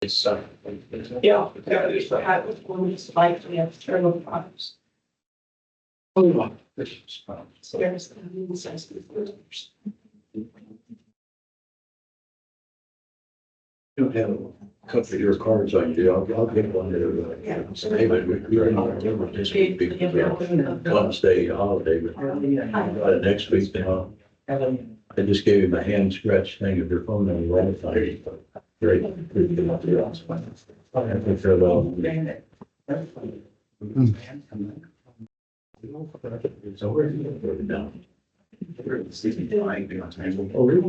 It's, Yeah, that is the habit when it's likely external products. oh, So there's the necessity for others. you have a couple of your cards on you. I'll get one to, David, we're not doing this week because of Wednesday holiday, but next week, I just gave him a hand scratch thing of your phone number, right? Great. I think they're well. So where do you go now? Oh, really?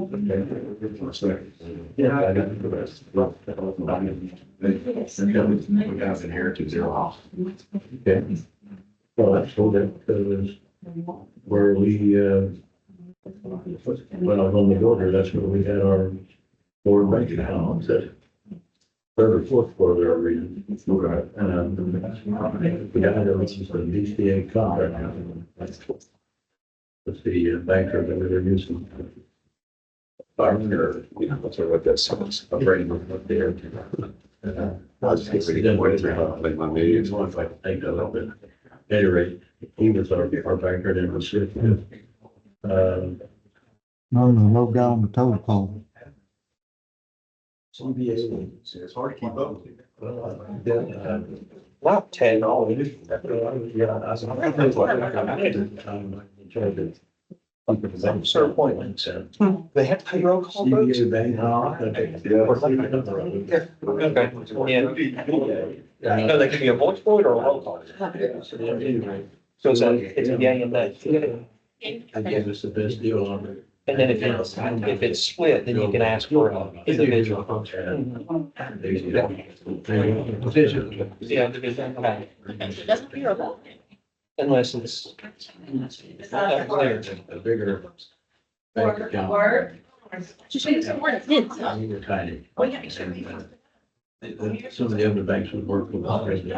Yeah, I got the rest. We got inherited zero. Okay. Well, that's so that, where we, when I was on the border, that's where we had our board bank account, that third or fourth floor there, reading. The guy that was the DCA contract. That's the banker that we were using. Partner, that's what that sounds, a brain up there. I was just getting way through my meetings. One if I can think of it, but at any rate, he was our banker and it was, No guy on the total pole. CBA, it's hard to keep up. Not 10. Sir appointments. They have to pay roll call votes? CBA bank. Okay. No, they can be a voice vote or a roll call. So it's a yay and nay. I gave us the best deal on it. And then if it's split, then you can ask for an individual. Yeah, individual. Okay. It doesn't feel remote. Unless it's. A bigger bank account. Or just show you some more kids. We were tiny. Oh, yeah, make sure. Some of the other banks would work with us. We did.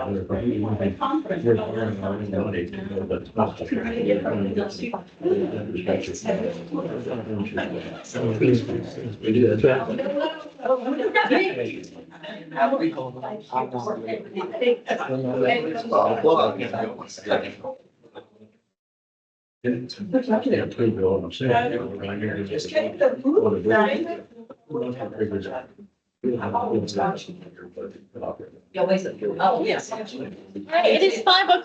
Yeah, pretty good, I'm saying. Just came to move, right? Oh, yes. All right, it is 5:00,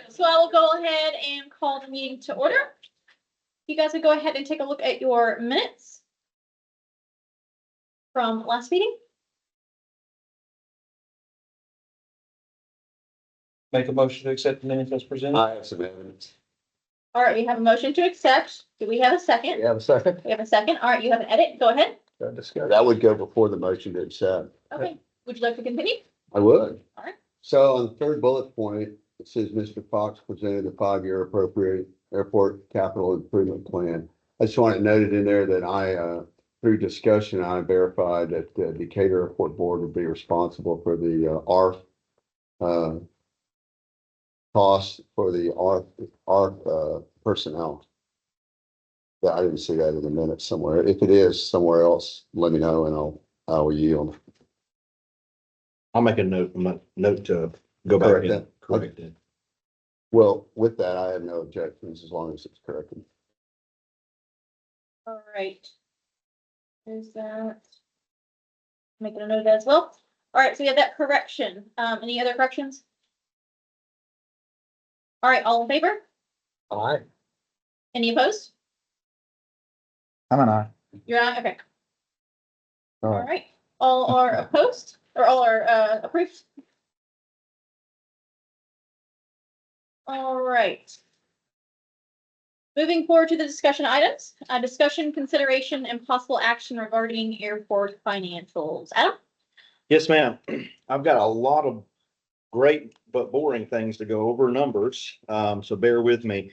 so I will go ahead and call the meeting to order. You guys will go ahead and take a look at your minutes from last meeting. Make a motion to accept the minutes as presented. I have some evidence. All right, we have a motion to accept. Do we have a second? You have a second? We have a second. All right, you have an edit. Go ahead. That would go before the motion to accept. Okay, would you like to continue? I would. All right. So on the third bullet point, it says Mr. Fox presented a 5-year appropriate airport capital improvement plan. I just want it noted in there that I, through discussion, I verified that the Decatur Airport Board would be responsible for the ARF costs for the ARF personnel. Yeah, I didn't see that in the minutes somewhere. If it is somewhere else, let me know and I will yield. I'll make a note to go back Correct and that. correct it. Well, with that, I have no objections as long as it's corrected. All right. Is that? Making a note of that as well. All right, so we have that correction. Any other corrections? All right, all in favor? All right. Any opposed? I'm an aye. You're on, okay. All All right. right, all are opposed or all are approved? All right. Moving forward to the discussion items, discussion, consideration, and possible action regarding airport financials. Adam? Yes, ma'am. I've got a lot of great but boring things to go over, numbers, so bear with me.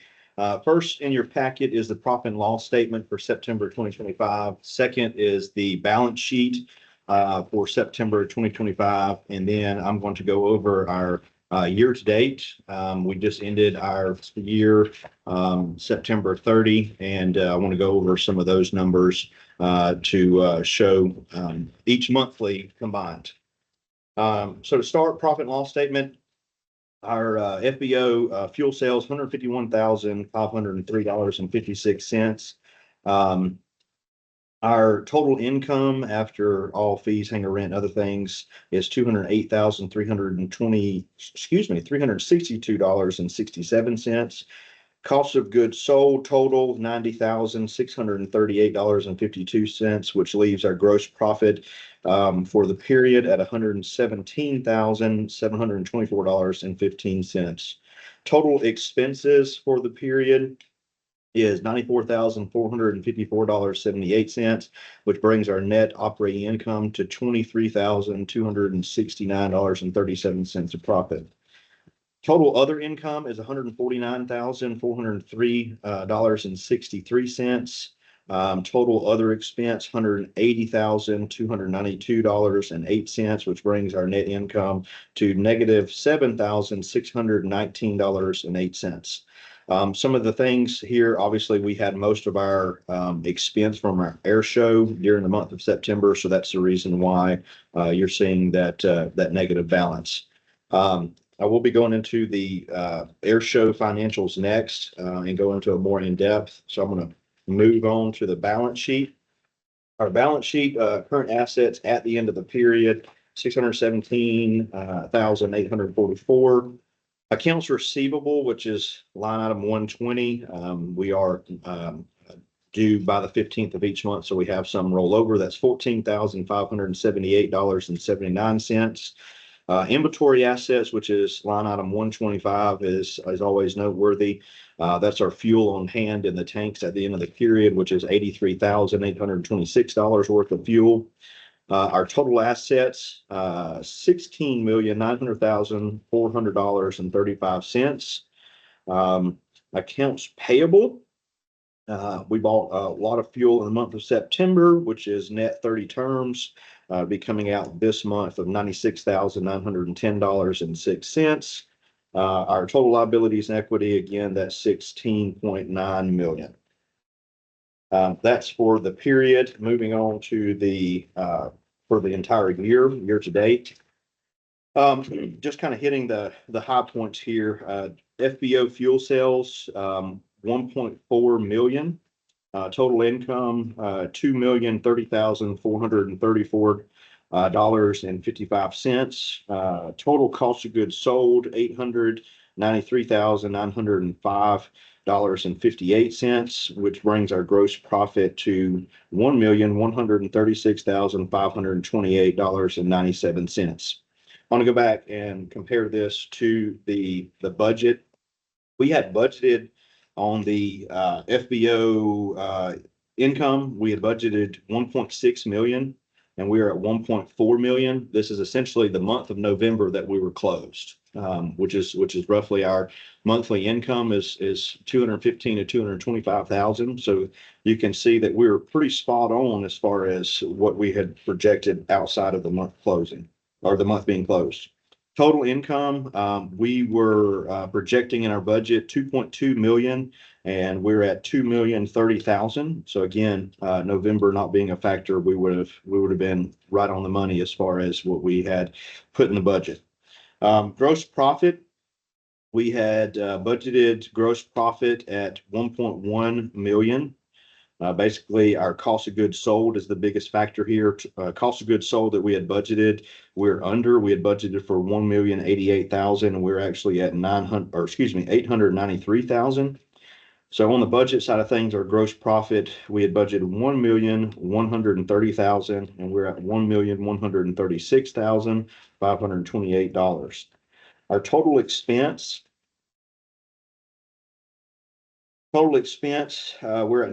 First in your packet is the profit and loss statement for September 2025. Second is the balance sheet for September 2025. And then I'm going to go over our year to date. We just ended our year September 30, and I want to go over some of those numbers to show each monthly combined. So to start, profit and loss statement, our FBO fuel sales, $151,503.56. Our total income after all fees, hangar rent, other things is $362.67. Cost of goods sold total $90,638.52, which leaves our gross profit for the period at $117,724.15. Total expenses for the period is $94,454.78, which brings our net operating income to $23,269.37 of profit. Total other income is $149,403.63. Total other expense, $180,292.08, which brings our net income to negative $7,619.08. Some of the things here, obviously, we had most of our expense from our air show during the month of September, so that's the reason why you're seeing that negative balance. I will be going into the air show financials next and go into a more in-depth. So I'm going to move on to the balance sheet. Our balance sheet, current assets at the end of the period, $617,844. Accounts receivable, which is line item 120. We are due by the 15th of each month, so we have some rollover. That's $14,578.79. Inventory assets, which is line item 125, is always noteworthy. That's our fuel on hand in the tanks at the end of the period, which is $83,826 worth of fuel. Our total assets, $16,900,400.35. Accounts payable. We bought a lot of fuel in the month of September, which is net 30 terms. Be coming out this month of $96,910.06. Our total liabilities and equity, again, that's $16.9 million. That's for the period. Moving on to the for the entire year to date. Just kind of hitting the high points here. FBO fuel sales, 1.4 million. Total income, $2,030,434.55. Total cost of goods sold, $893,905.58, which brings our gross profit to $1,136,528.97. I want to go back and compare this to the budget. We had budgeted on the FBO income, we had budgeted 1.6 million and we are at 1.4 million. This is essentially the month of November that we were closed, which is roughly our monthly income is 215 to 225,000. So you can see that we were pretty spot on as far as what we had projected outside of the month closing or the month being closed. Total income, we were projecting in our budget 2.2 million, and we're at 2,030,000. So again, November not being a factor, we would have been right on the money as far as what we had put in the budget. Gross profit, we had budgeted gross profit at 1.1 million. Basically, our cost of goods sold is the biggest factor here. Cost of goods sold that we had budgeted, we're under. We had budgeted for 1,088,000, and we're actually at 893,000. So on the budget side of things, our gross profit, we had budgeted 1,130,000, and we're at $1,136,528. Our total expense. We're at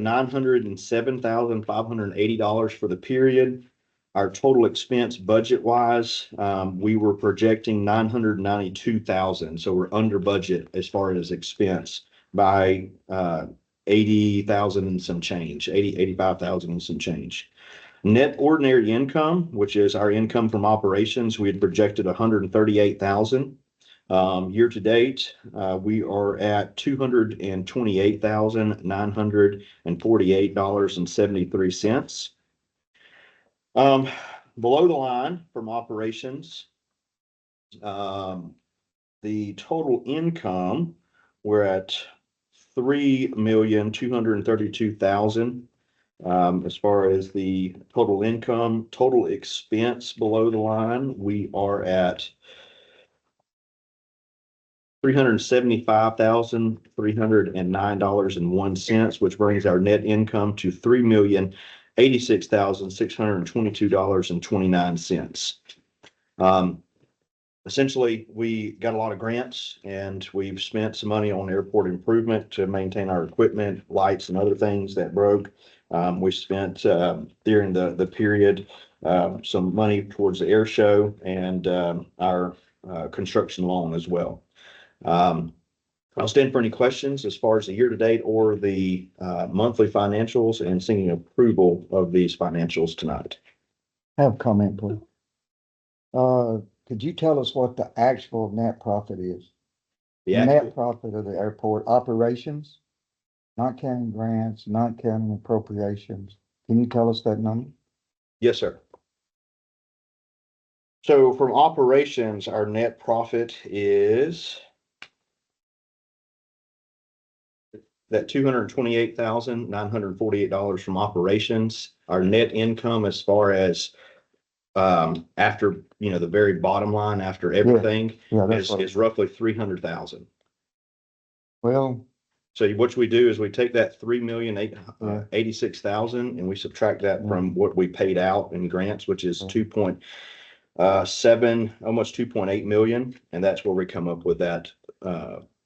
$907,580 for the period. Our total expense budget wise, we were projecting 992,000. So we're under budget as far as expense by 80,000 and some change, 85,000 and some change. Net ordinary income, which is our income from operations, we had projected 138,000. Year to date, we are at $228,948.73. Below the line from operations, The total income, we're at 3,232,000. As far as the total income, total expense below the line, we are at $375,309.01, which brings our net income to $3,086,622.29. Essentially, we got a lot of grants and we've spent some money on airport improvement to maintain our equipment, lights and other things that broke. We spent during the period some money towards the air show and our construction loan as well. I'll stand for any questions as far as the year to date or the monthly financials and seeking approval of these financials tonight. Have a comment, please. Could you tell us what the actual net profit is? The Net actual, profit of the airport operations, not counting grants, not counting appropriations. Can you tell us that number? yes, sir. So from operations, our net profit is that $228,948 from operations. Our net income as far as after, the very bottom line, after everything Yeah, that's is roughly 300,000. well, So what we do is we take that 3,086,000 and we subtract that from what we paid out in grants, which is 2.7, almost 2.8 million. And that's where we come up with that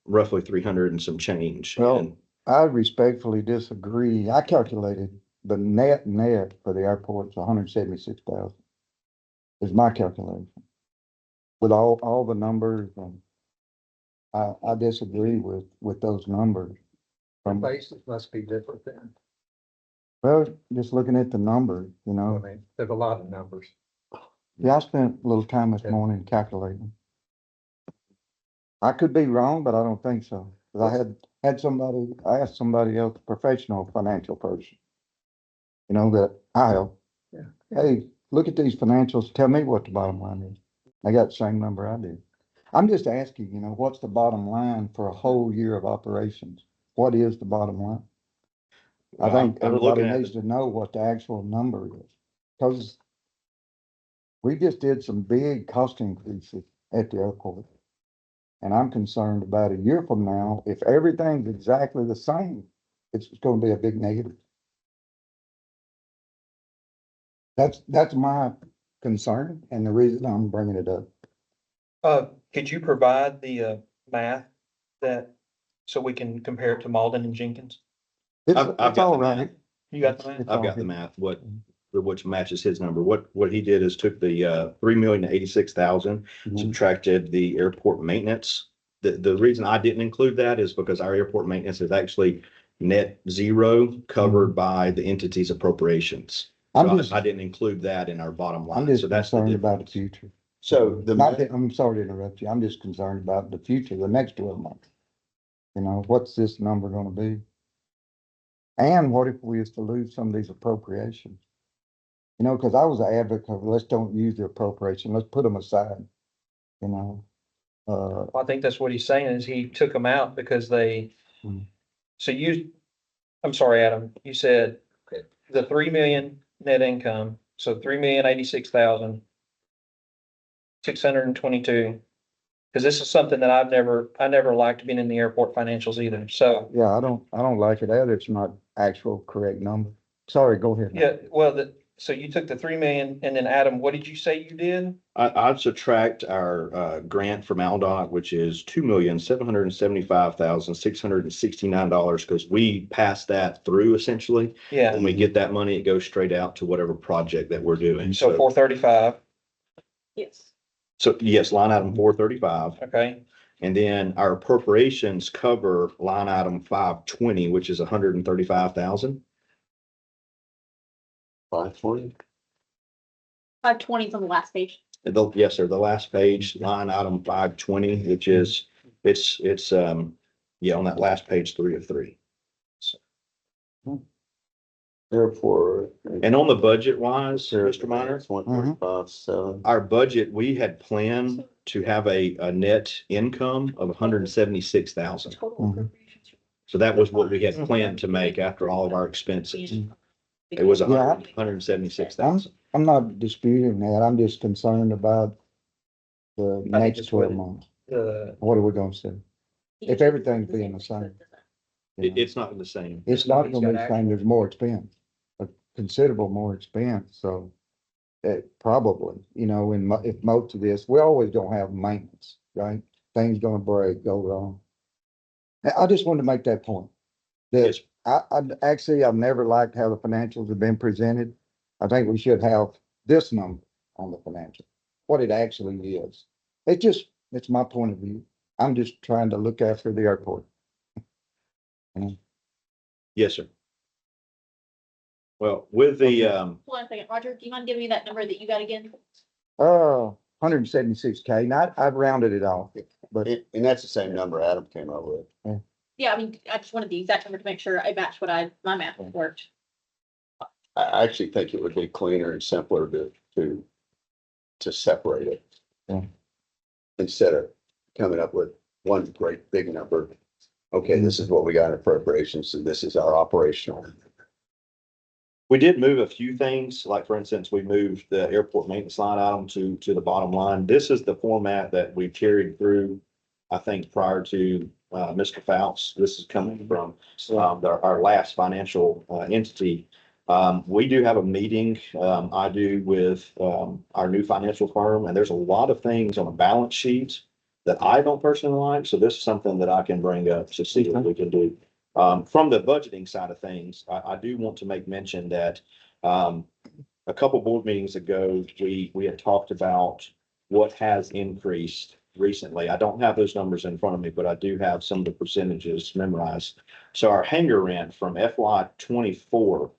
roughly 300 and some change. Well, And I respectfully disagree. I calculated the net for the airport is 176,000. Is my calculation. With all the numbers, and I disagree with those numbers. Basis must be different then. Well, just looking at the numbers, I mean, there's a lot of numbers. Yeah, I spent a little time this morning calculating. I could be wrong, but I don't think so. 'Cause I asked somebody else, a professional financial person. That I help. Yeah. Hey, look at these financials. Tell me what the bottom line is. They got the same number I do. I'm just asking, what's the bottom line for a whole year of operations? What is the bottom line? I think I'm everybody looking at needs to know what the actual number is. Because we just did some big cost increases at the airport. And I'm concerned about a year from now, if everything's exactly the same, it's going to be a big negative. That's my concern and the reason I'm bringing it up. Could you provide the math so we can compare it to Malden and Jenkins? It's I've got all the right. math. You got the math? It's I've all got the good. math, which matches his number. What he did is took the 3,086,000, Mhm. subtracted the airport maintenance. The reason I didn't include that is because our airport maintenance is actually net zero covered by the entity's appropriations. I'm So just, I didn't include that in our bottom line. I'm just So that's the concerned about the difference. future. So I'm sorry to interrupt you. I'm just concerned about the future, the next 12 months. What's this number gonna be? And what if we used to lose some of these appropriations? Because I was an advocate of let's don't use the appropriation, let's put them aside, you know? I think that's what he's saying is he took them out because Hmm. I'm sorry, Adam, you said the 3 million net income, so 3,086,622. Cause this is something that I never liked being in the airport financials either. So, Yeah, I don't like it either. It's not actual correct number. Sorry, go ahead. yeah, well, so you took the 3 million and then Adam, what did you say you did? I'd subtract our grant from ALDOT, which is $2,775,669, because we pass that through essentially. Yeah, When we get that money, it goes straight out to whatever project that we're doing. so 435, Yes. So yes, line item 435. okay, And then our appropriations cover line item 520, which is 135,000. 520. 520 on the last page. Yes, sir. The last page, line item 520, which is, it's on that last page, 3 of 3. Therefore. And on the budget wise, Mr. Minor, $1.5, so. our budget, we had planned to have a net income of 176,000. Total Mhm. appropriations. So that was what we had planned to make after all of our expenses. It was Yeah. 176,000. I'm not disputing that. I'm just concerned about the think next it's 12 with- months. The, What are we gonna say? If everything's being the same. you know? It's not the same. It's not gonna be the same, there's more expense, a considerable more expense, so. It probably, if most of this, we're always gonna have maintenance, right? Things gonna break, go wrong. I just wanted to make that point. That Yes. I've never liked how the financials have been presented. I think we should have this number on the financial, what it actually is. It's my point of view. I'm just trying to look after the airport. Yes, sir. Well, with the, Hold on a second, Roger, do you mind giving me that number that you got again? 176K, and I've rounded it off, but And that's the same number Adam came up with. Yeah, I mean, I just wanted the exact number to make sure I matched my math worked. I actually think it would be cleaner and simpler to separate it. Yeah. Instead of coming up with one great big number. Okay, this is what we got in appropriations, so this is our operational. we did move a few things, like for instance, we moved the airport maintenance line item to the bottom line. This is the format that we carried through, I think, prior to Mr. Fouts. This is coming from our last financial entity. We do have a meeting, I do with our new financial firm, and there's a lot of things on a balance sheet that I don't personally like. So this is something that I can bring up to see what we can do. From the budgeting side of things, I do want to make mention that a couple board meetings ago, we had talked about what has increased recently. I don't have those numbers in front of me, but I do have some of the percentages memorized. So our hangar rent from FY 24,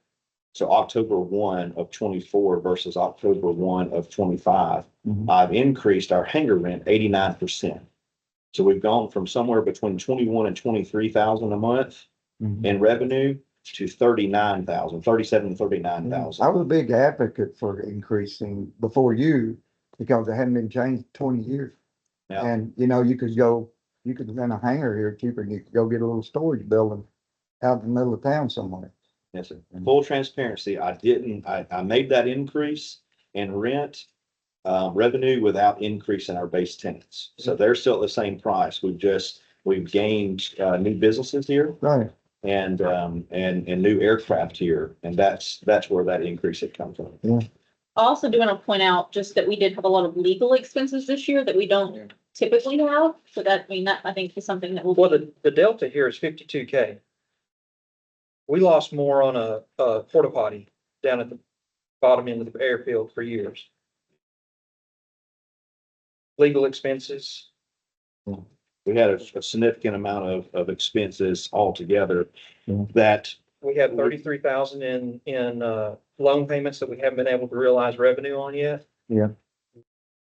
so October 1 of 24 versus October 1 of 25, Mhm. I've increased our hangar rent 89%. So we've gone from somewhere between 21 and 23,000 a month Mhm. in revenue to 39,000, 37 to 39,000. I was a big advocate for increasing before you, because it hadn't been changed in 20 years. Yeah. And, you could rent a hangar here cheaper, and you could go get a little storage building out in the middle of town somewhere. Yes, sir. Full transparency, I made that increase in rent revenue without increasing our base tenants. So they're still at the same price. We've gained new businesses here Right. and new aircraft here. And that's where that increase had come from. I also do want to point out just that we did have a lot of legal expenses this year that we don't typically have. So that I think is something that will. well, the delta here is 52K. We lost more on a porta potty down at the bottom end of the airfield for years. Legal expenses, We had a significant amount of expenses altogether Yeah. that we had 33,000 in loan payments that we haven't been able to realize revenue on yet. Yeah.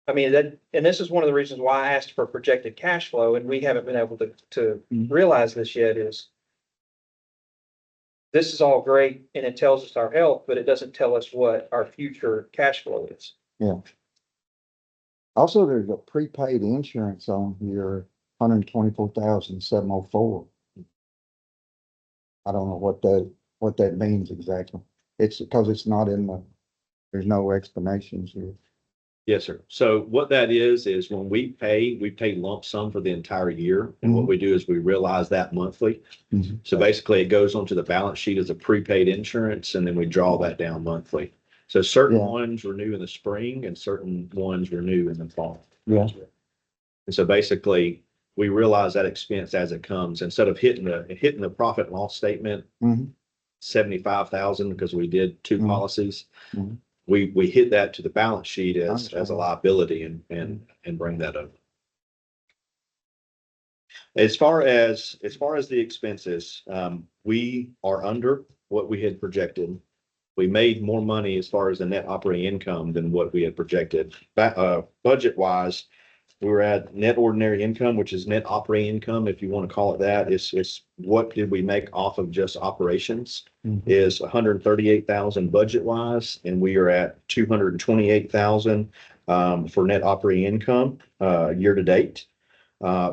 I mean, and this is one of the reasons why I asked for projected cash flow, and we haven't been able to realize this yet is this is all great and it tells us our health, but it doesn't tell us what our future cash flow is. Also, there's a prepaid insurance on here, 124,704. I don't know what that means exactly. It's because it's not there's no explanations here. Yes, sir. So what that is when we pay lump sum for the entire year. And what we do is we realize that monthly. Mhm. So basically it goes onto the balance sheet as a prepaid insurance and then we draw that down monthly. So certain Yeah. ones renew in the spring and certain ones renew in the fall. Yeah. And so basically we realize that expense as it comes instead of hitting the profit and loss statement, Mhm. 75,000 because we did two Mhm. policies. Mhm. We hit that to the balance sheet as a Understand. liability and bring that up. As far as the expenses, we are under what we had projected. We made more money as far as the net operating income than what we had projected. Budget wise, we were at net ordinary income, which is net operating income, if you want to call it that. It's what did we make off of just operations Mhm. is 138,000 budget wise, and we are at 228,000. for net operating income, year to date.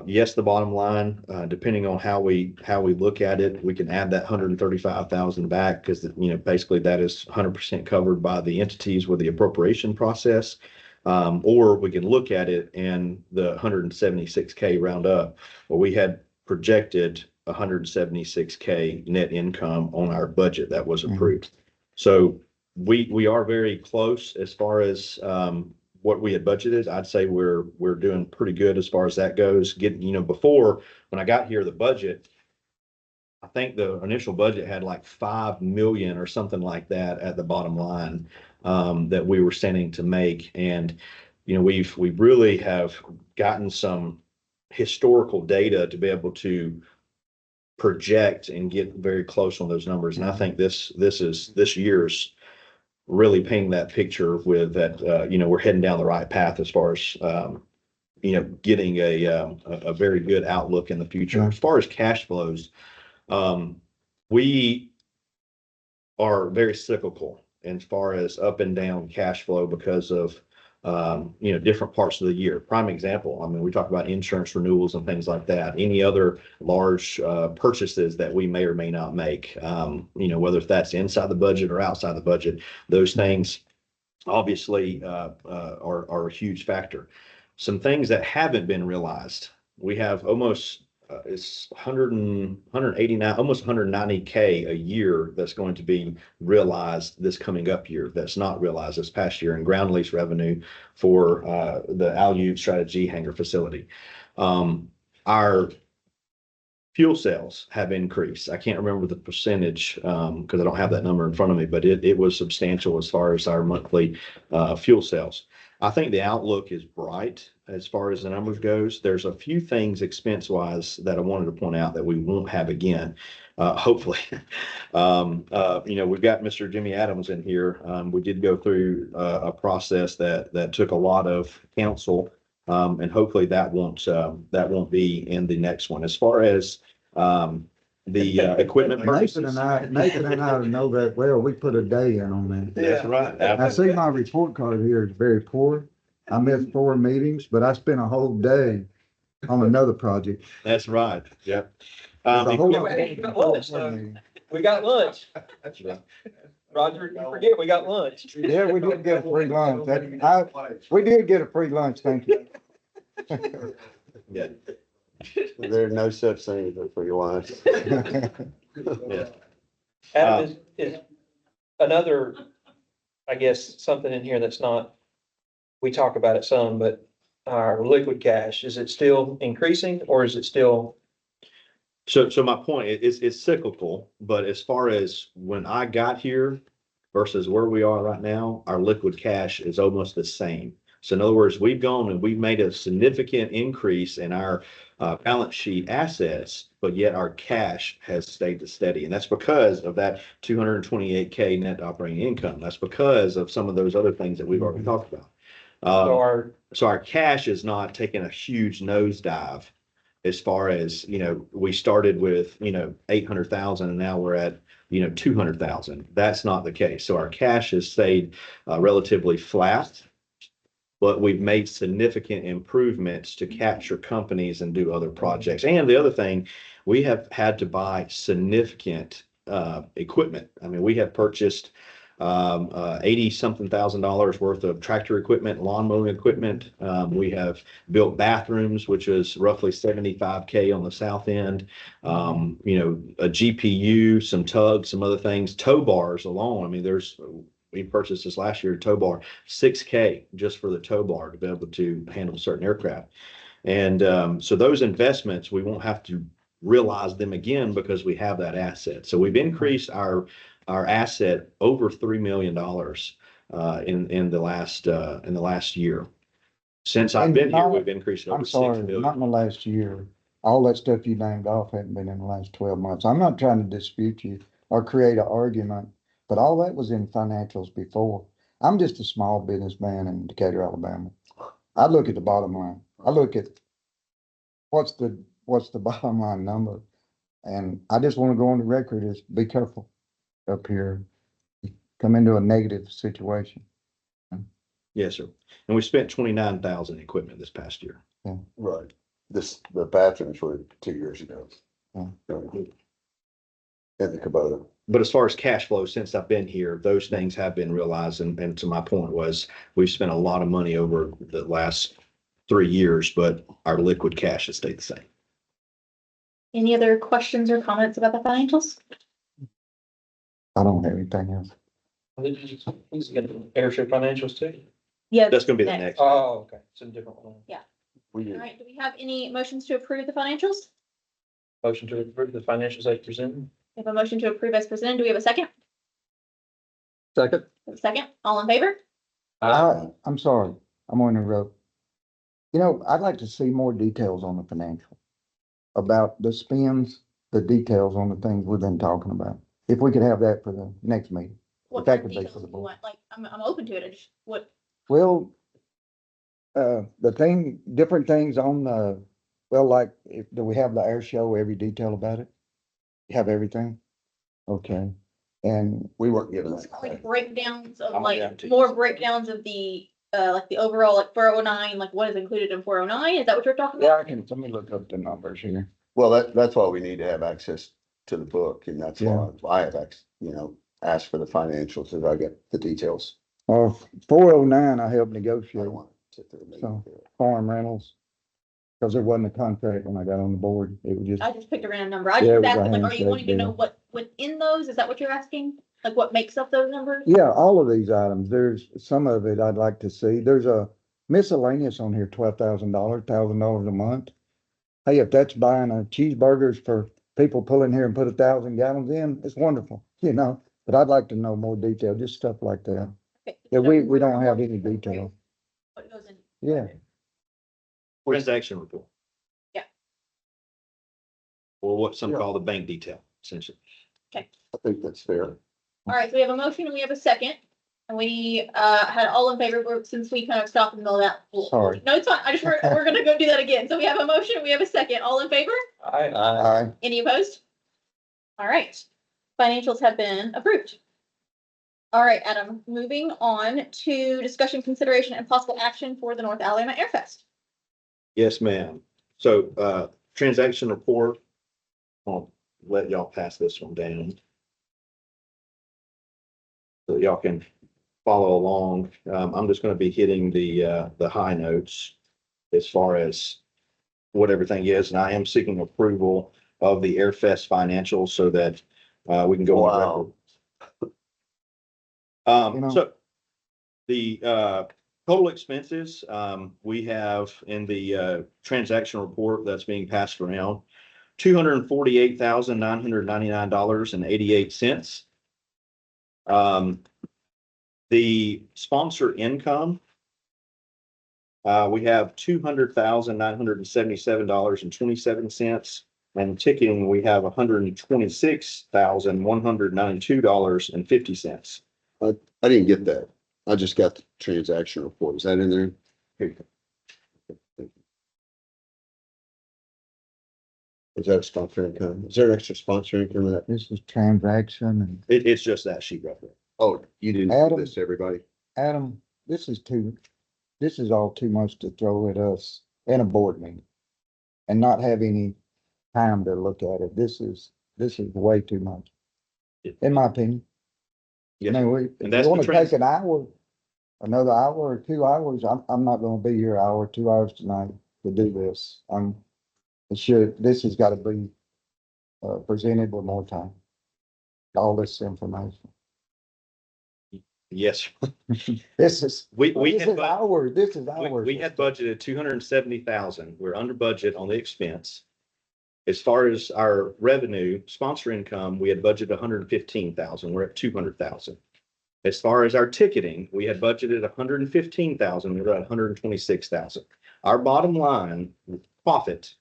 Yes, the bottom line, depending on how we look at it, we can add that 135,000 back because, basically that is 100% covered by the entities with the appropriation process. Or we can look at it and the 176K round up. Well, we had projected 176K net income on our budget that was approved. So we are very close as far as, what we had budgeted. I'd say we're doing pretty good as far as that goes. Before, when I got here, the budget, I think the initial budget had like 5 million or something like that at the bottom line, that we were standing to make. And, we really have gotten some historical data to be able to project and get very close on those numbers. And I think this year's really painting that picture with that, we're heading down the right path as far as, getting a very good outlook in the future. As far as cash flows, we are very cyclical as far as up and down cash flow because of, different parts of the year. Prime example, I mean, we talk about insurance renewals and things like that. Any other large purchases that we may or may not make, whether that's inside the budget or outside the budget, those things obviously are a huge factor. Some things that haven't been realized, we have almost it's 189, almost 190K a year that's going to be realized this coming up year that's not realized this past year in ground lease revenue for the Aleut Strategy hangar facility. Our fuel sales have increased. I can't remember the percentage because I don't have that number in front of me, but it was substantial as far as our monthly fuel sales. I think the outlook is bright as far as the numbers goes. There's a few things expense wise that I wanted to point out that we won't have again. Hopefully, we've got Mr. Jimmy Adams in here. We did go through a process that took a lot of counsel, and hopefully that won't be in the next one. As far as the equipment Nathan purchases. and I know that well. We put a day in on that. That's right. I see my report card here is very poor. I missed 4 meetings, but I spent a whole day on another project. That's right. Yep. There's a whole yeah, lot we got more lunch, though. meeting. We got lunch. That's right. Roger, you forget, we got lunch. Yeah, we did get a free lunch. We did get a free lunch, thank you. Yeah. There's no such thing as a free lunch. Yeah. Adam, is another, I guess, something in here that's not, we talk about it some, but our liquid cash, is it still increasing or is it still? So my point is it's cyclical, but as far as when I got here versus where we are right now, our liquid cash is almost the same. So in other words, we've gone and we've made a significant increase in our balance sheet assets, but yet our cash has stayed steady. And that's because of that 228K net operating income. That's because of some of those other things that we've already talked about. So our cash is not taking a huge nosedive as far as, we started with, 800,000 and now we're at, 200,000. That's not the case. So our cash has stayed relatively flat, but we've made significant improvements to capture companies and do other projects. And the other thing, we have had to buy significant equipment. I mean, we have purchased 80-something thousand dollars worth of tractor equipment, lawn mowing equipment. We have built bathrooms, which is roughly 75K on the south end. A GPU, some tugs, some other things, tow bars alone. I mean, we purchased this last year, tow bar, 6K just for the tow bar to be able to handle certain aircraft. And so those investments, we won't have to realize them again because we have that asset. So we've increased our asset over $3 million in the last year. Since I've been here, we've increased it over I'm 6 sorry, million. not in the last year. All that stuff you named off hadn't been in the last 12 months. I'm not trying to dispute you or create an argument, but all that was in financials before. I'm just a small businessman in Decatur, Alabama. I look at the bottom line. I look at what's the bottom line number. And I just want to go on the record is be careful up here. Come into a negative situation. Yes, sir. And we spent 29,000 in equipment this past year. Right. The bathrooms were 2 years ago. Yeah. In the Kubota. But as far as cash flow, since I've been here, those things have been realized. And to my point was, we've spent a lot of money over the last 3 years, but our liquid cash has stayed the same. Any other questions or comments about the financials? I don't have anything else. He's gonna airship financials too. Yeah. That's gonna be the next. Oh, okay. It's a different one. We All did. right, do we have any motions to approve the financials? Motion to approve the financials as presented. We have a motion to approve as presented. Do we have a second? Second, A second, all in favor? I'm sorry, I'm going to interrupt. You know, I'd like to see more details on the financial. About the spends, the details on the things we've been talking about. If we could have that for the next meeting. What That kind of could be details for the do you board. want? Like, I'm open to it. I just, what, Well, different things on the, well, like, do we have the air show, every detail about it? You have everything? Okay, and We weren't given that. like breakdowns of I'm like, down to- more breakdowns of the, like the overall, like 409, like what is included in 409? Is that what you're talking yeah, about? let me look up the numbers here. Well, that's why we need to have access to the book, and that's why I have asked for the financials, so I get the details. 409, I helped I negotiate don't want to sit there and make So- it. farm rentals. Cause there wasn't a contract when I got on the board, it was just, I just picked a random number. I Yeah, just it was a asking, like, are you handshake wanting to know deal. what, within those? Is that what you're asking? Like what makes up those numbers? yeah, all of these items, there's some of it I'd like to see, there's a miscellaneous on here, $12,000 a month. Hey, if that's buying a cheeseburgers for people pulling here and put 1,000 gallons in, it's wonderful, but I'd like to know more detail, just stuff like that. Okay. Yeah, we don't have any detail. What goes in? Yeah, Transaction report. Yeah. Or what some Yeah. call the bank detail, essentially. I think that's fair. All right, so we have a motion and we have a second. And we, had all in favor, since we kind of stopped in the middle of that. Sorry. No, it's fine. We're gonna go do that again. So we have a motion, we have a second. All in favor? I, Any opposed? All right, financials have been approved. All right, Adam, moving on to discussion, consideration, and possible action for the North Alabama Air Fest. Yes, ma'am. So, transaction report. I'll let y'all pass this one down. So y'all can follow along. I'm just gonna be hitting the high notes as far as what everything is, and I am seeking approval of the Airfest financials so that, we can go on Wow. record. So the, total expenses, we have in the, transaction report that's being passed around, $248,999.88. The sponsor income, we have $200,977.27, and ticketing, we have $126,192.50. I didn't get that. I just got the transaction report. Is that in there? Here you go. Is that a sponsor income? Is there extra sponsor income in that? this is transaction and It's just that sheet right there. Oh, you didn't Adam. do this, everybody? Adam, this is all too much to throw at us in a board meeting. And not have any time to look at it. This is way too much, in my opinion. I Yes. mean, And if that's you the wanna trans- take an hour, another hour or 2 hours, I'm not gonna be here an hour, 2 hours tonight to do this. This has gotta be presented with more time. All this information. Yes, This is, we this had, is ours, this is we ours. had budgeted 270,000. We're under budget on the expense. As far as our revenue, sponsor income, we had budgeted 115,000. We're at 200,000. As far as our ticketing, we had budgeted 115,000. We're at 126,000. Our bottom line profit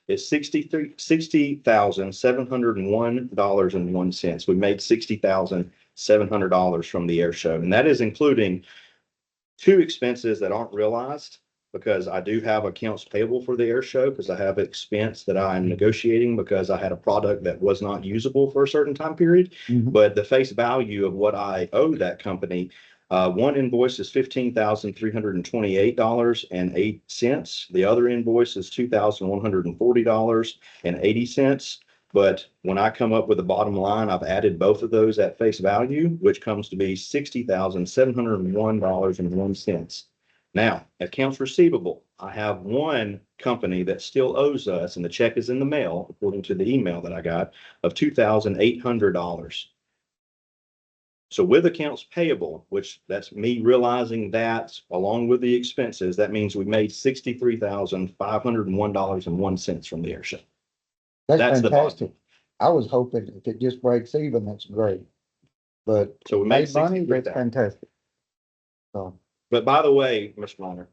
is $60,701.01. We made $60,700 from the air show, and that is including two expenses that aren't realized, because I do have accounts payable for the air show, because I have expense that I'm negotiating because I had a product that was not usable for a certain time period. Mhm. But the face value of what I owe that company, One invoice is $15,328.08. The other invoice is $2,140.80. But when I come up with the bottom line, I've added both of those at face value, which comes to be $60,701.01. Now, accounts receivable, I have one company that still owes us, and the check is in the mail, according to the email that I got, of $2,800. So with accounts payable, which that's me realizing that along with the expenses, that means we made $63,501.01 from the air show. That's That's the bottom. fantastic. I was hoping if it just breaks even, that's great. But So we made made money, that's 63,000. fantastic. So, But by the way, Mr. Minor,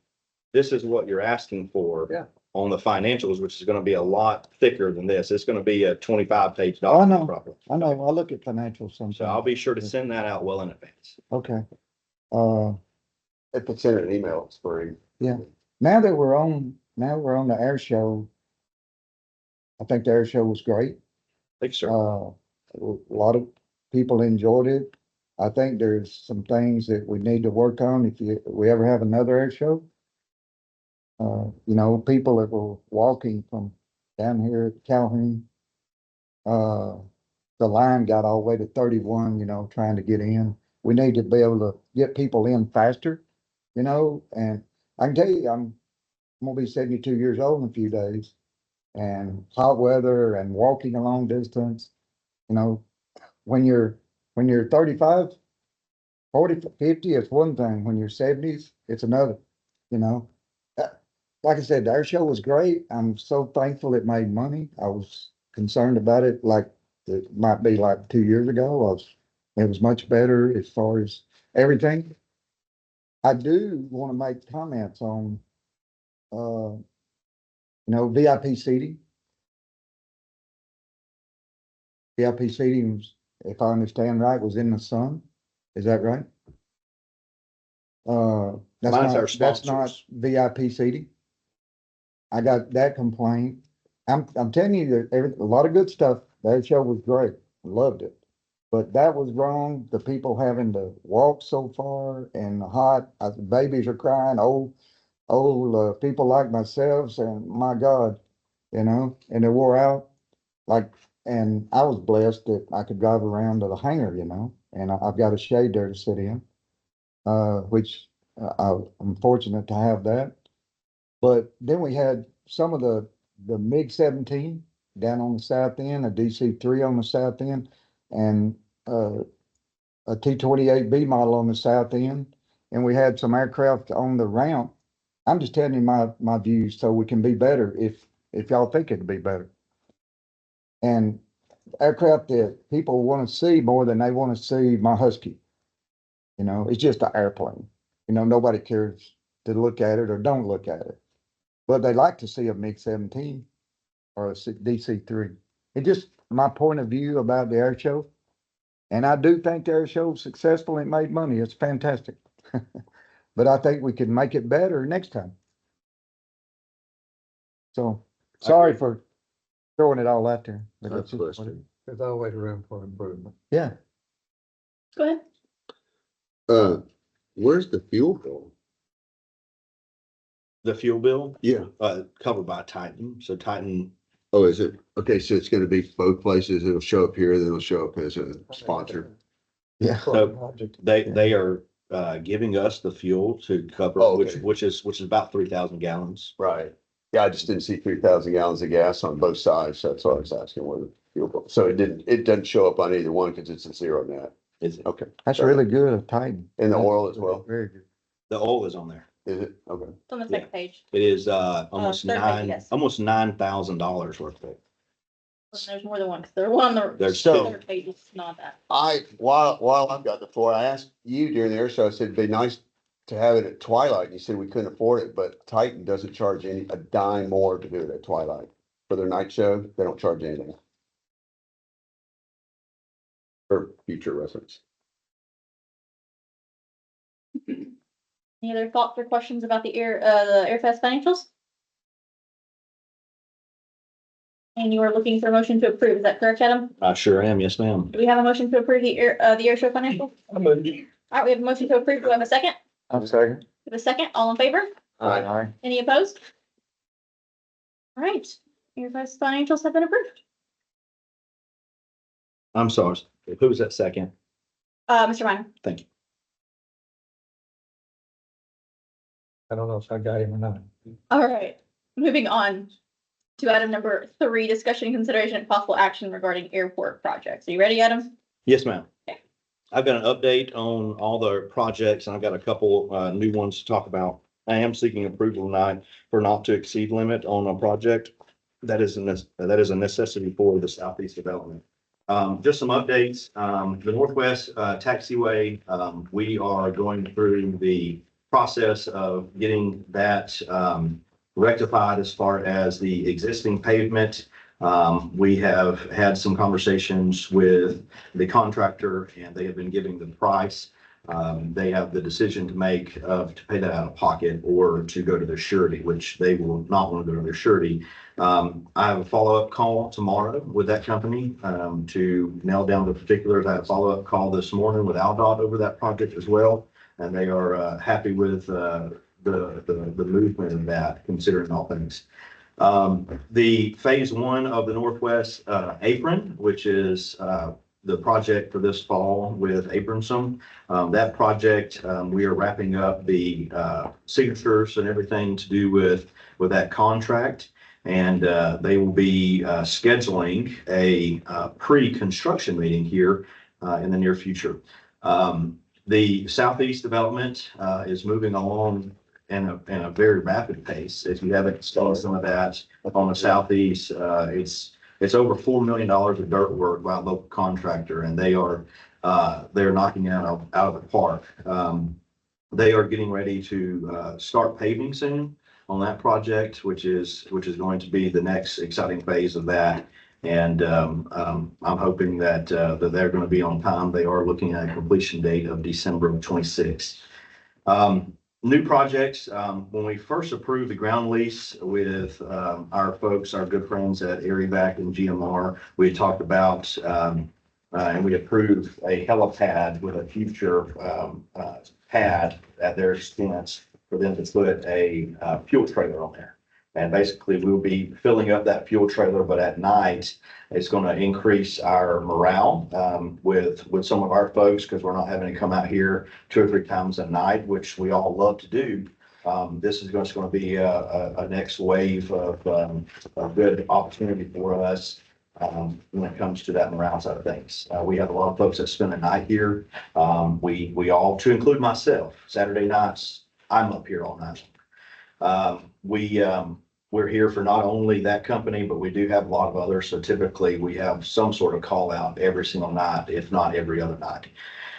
this is what you're asking for. Yeah. On the financials, which is going to be a lot thicker than this. It's going to be a 25-page Oh, I document know. probably. I know, I look at financials sometimes. So I'll be sure to send that out well in advance. Okay. If it's in an email, it's free. Now that we're on the air show, I think the air show was great. Thanks, sir. A lot of people enjoyed it. I think there's some things that we need to work on if we ever have another air show. People that were walking from down here at Calhoun, the line got all the way to 31, trying to get in. We need to be able to get people in faster, and I can tell you, I'm gonna be 72 years old in a few days, and hot weather and walking a long distance, when you're 35, 40, 50, it's one thing. When you're 70s, it's another, you know. Like I said, the air show was great. I'm so thankful it made money. I was concerned about it like it might be like 2 years ago. It was much better as far as everything. I do want to make comments on, VIP seating. VIP seating, if I understand right, was in the sun. Is that right? Mine's our That's not sponsors. VIP seating. I got that complaint. I'm telling you that a lot of good stuff. That show was great. Loved it. But that was wrong. The people having to walk so far and hot, babies are crying, old people like myself, and my God, and they wore out. Like, and I was blessed that I could drive around to the hangar, and I've got a shade there to sit in, which I'm fortunate to have that. But then we had some of the MiG-17 down on the south end, a DC-3 on the south end, and a T-28B model on the south end. And we had some aircraft on the ramp. I'm just telling you my views so we can be better if y'all think it'd be better. And aircraft that people want to see more than they want to see my Husky. It's just an airplane. Nobody cares to look at it or don't look at it. But they like to see a MiG-17 or a DC-3. It's just my point of view about the air show. And I do think the air show was successful and made money. It's fantastic. But I think we can make it better next time. So, sorry for throwing it all out there. But That's it's just what it- There's always room for improvement. Yeah. Go ahead. Where's the fuel bill? The fuel bill, Yeah. covered by Titan. So Titan, Oh, is it? Okay, so it's gonna be both places. It'll show up here, then it'll show up as a sponsor. Yeah. So they are giving us the fuel to cover, Oh, okay. which is about 3,000 gallons. Right. Yeah, I just didn't see 3,000 gallons of gas on both sides. That's why I was asking where the fuel bill. So it doesn't show up on either one because it's a zero net. Is it? Okay. That's really good of Titan. And the That's oil as well? Very good. The oil is on there. Is it? Okay. It's on the second page. It is almost third page, yes. $9,000 worth of it. And there's more than one, because the one on the There's So- third page is not that. While I've got the floor, I asked you during the air show, I said, it'd be nice to have it at twilight. You said we couldn't afford it, but Titan doesn't charge a dime more to do it at twilight. For their night show, they don't charge anything. For future reference. Any other thoughts or questions about the Airfest financials? And you are looking for a motion to approve, is that correct, Adam? I sure am. Yes, ma'am. Do we have a motion to approve the air show financial? All right, we have a motion to approve. Do we have a second? I'm second. We have a second. All in favor? Aye. Any opposed? All right, your guys' financials have been approved. I'm sorry. Who was that second? Mr. Minor. Thank you. I don't know if I got him or not. All right, moving on to item number 3, discussion, consideration, and possible action regarding airport projects. Are you ready, Adam? Yes, ma'am. Okay. I've got an update on all the projects and I've got a couple new ones to talk about. I am seeking approval tonight for not to exceed limit on a project. That is a necessity for the Southeast development. Just some updates. The Northwest Taxiway, we are going through the process of getting that rectified as far as the existing pavement. We have had some conversations with the contractor and they have been giving the price. They have the decision to make to pay that out of pocket or to go to their surety, which they will not want to go to their surety. I have a follow-up call tomorrow with that company to nail down the particulars. I had a follow-up call this morning with Aldott over that project as well. And they are happy with the movement of that, considering all things. The phase 1 of the Northwest apron, which is the project for this fall with Abramson. That project, we are wrapping up the signatures and everything to do with that contract. And they will be scheduling a pre-construction meeting here in the near future. The Southeast development is moving along in a very rapid pace. If you haven't saw some of that on the Southeast, it's over $4 million of dirt work by a local contractor, and they're knocking it out of the park. They are getting ready to start paving soon on that project, which is going to be the next exciting phase of that. And I'm hoping that they're going to be on time. They are looking at a completion date of December of 26. New projects, when we first approved the ground lease with our folks, our good friends at Vac and GMR, we had talked about and we approved a helipad with a future pad at their expense for them to put a fuel trailer on there. And basically we'll be filling up that fuel trailer, but at night it's going to increase our morale with some of our folks, because we're not having to come out here 2 or 3 times a night, which we all love to do. This is just going to be a next wave of good opportunity for us when it comes to that morale side of things. We have a lot of folks that spend the night here. We all, to include myself, Saturday nights, I'm up here all night. We're here for not only that company, but we do have a lot of others. So typically we have some sort of call out every single night, if not every other night.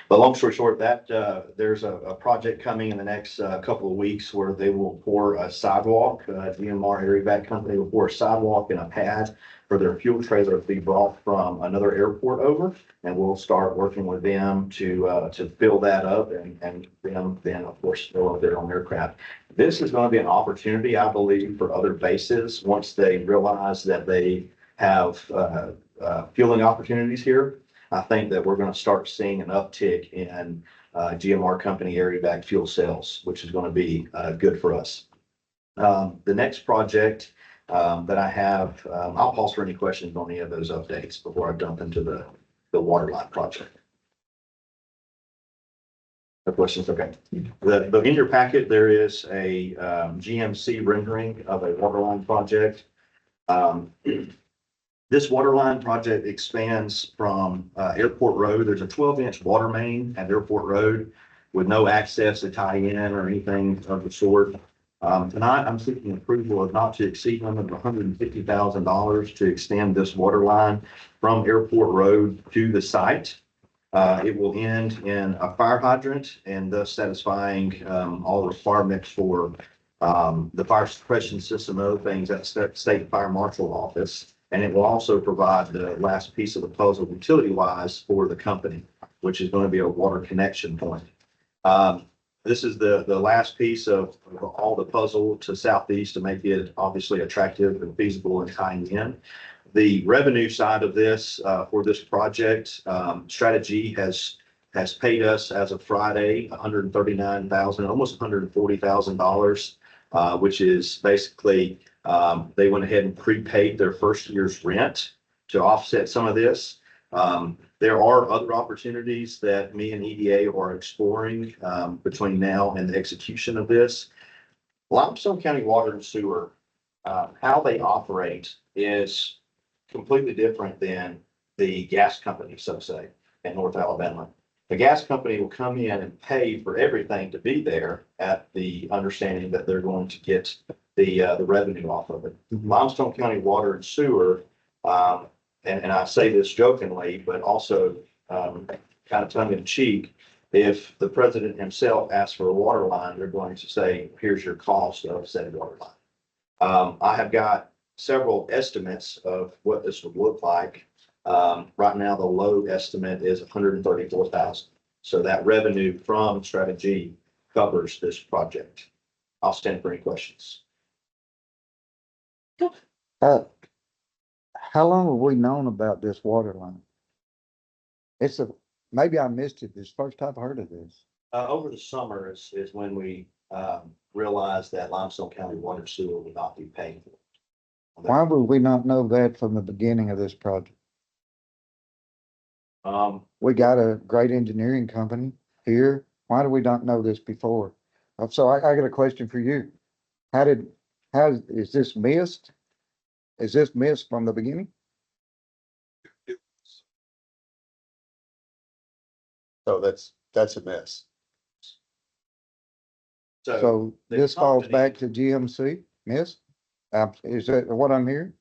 But long story short, that there's a project coming in the next couple of weeks where they will pour a sidewalk. GMR Vac company will pour a sidewalk and a pad for their fuel trailer to be brought from another airport over. And we'll start working with them to fill that up and them then of course fill up their own aircraft. This is going to be an opportunity, I believe, for other bases once they realize that they have fueling opportunities here. I think that we're going to start seeing an uptick in GMR company Vac fuel sales, which is going to be good for us. The next project that I have, I'll pause for any questions on any of those updates before I jump into the water line project. No questions? Okay. In your packet, there is a GMC rendering of a water line project. This water line project expands from Airport Road. There's a 12-inch water main at Airport Road with no access to tie in or anything of the sort. Tonight, I'm seeking approval of not to exceed limit of $150,000 to extend this water line from Airport Road to the site. It will end in a fire hydrant and thus satisfying all the requirements for the fire suppression system and other things at State Fire Marshal Office. And it will also provide the last piece of the puzzle utility-wise for the company, which is going to be a water connection point. This is the last piece of all the puzzle to Southeast to make it obviously attractive and feasible and tying in. The revenue side of this for this project, Strategy has has paid us as of Friday, $139,000, almost $140,000, which is basically, they went ahead and prepaid their first year's rent to offset some of this. There are other opportunities that me and EDA are exploring, between now and the execution of this. Limestone County Water and Sewer, how they operate is completely different than the gas company, so say, in North Alabama. The gas company will come in and pay for everything to be there at the understanding that they're going to get the revenue off of it. Limestone County Water and Sewer, and I say this jokingly, but also kind of tongue in cheek, if the president himself asks for a water line, they're going to say, here's your cost of said water line. I have got several estimates of what this would look like. Right now, the low estimate is 134,000. So that revenue from Strategy covers this project. I'll stand for any questions. How long have we known about this water line? Maybe I missed it. This first I've heard of this. Over the summer is when we realized that Limestone County Water and Sewer would not be paying for it. Why would we not know that from the beginning of this project? We got a great engineering company here. Why do we not know this before? So I got a question for you. Is this missed? Is this missed from the beginning? So that's a mess. So the this falls company- back to GMC, miss? Is that what I'm hearing?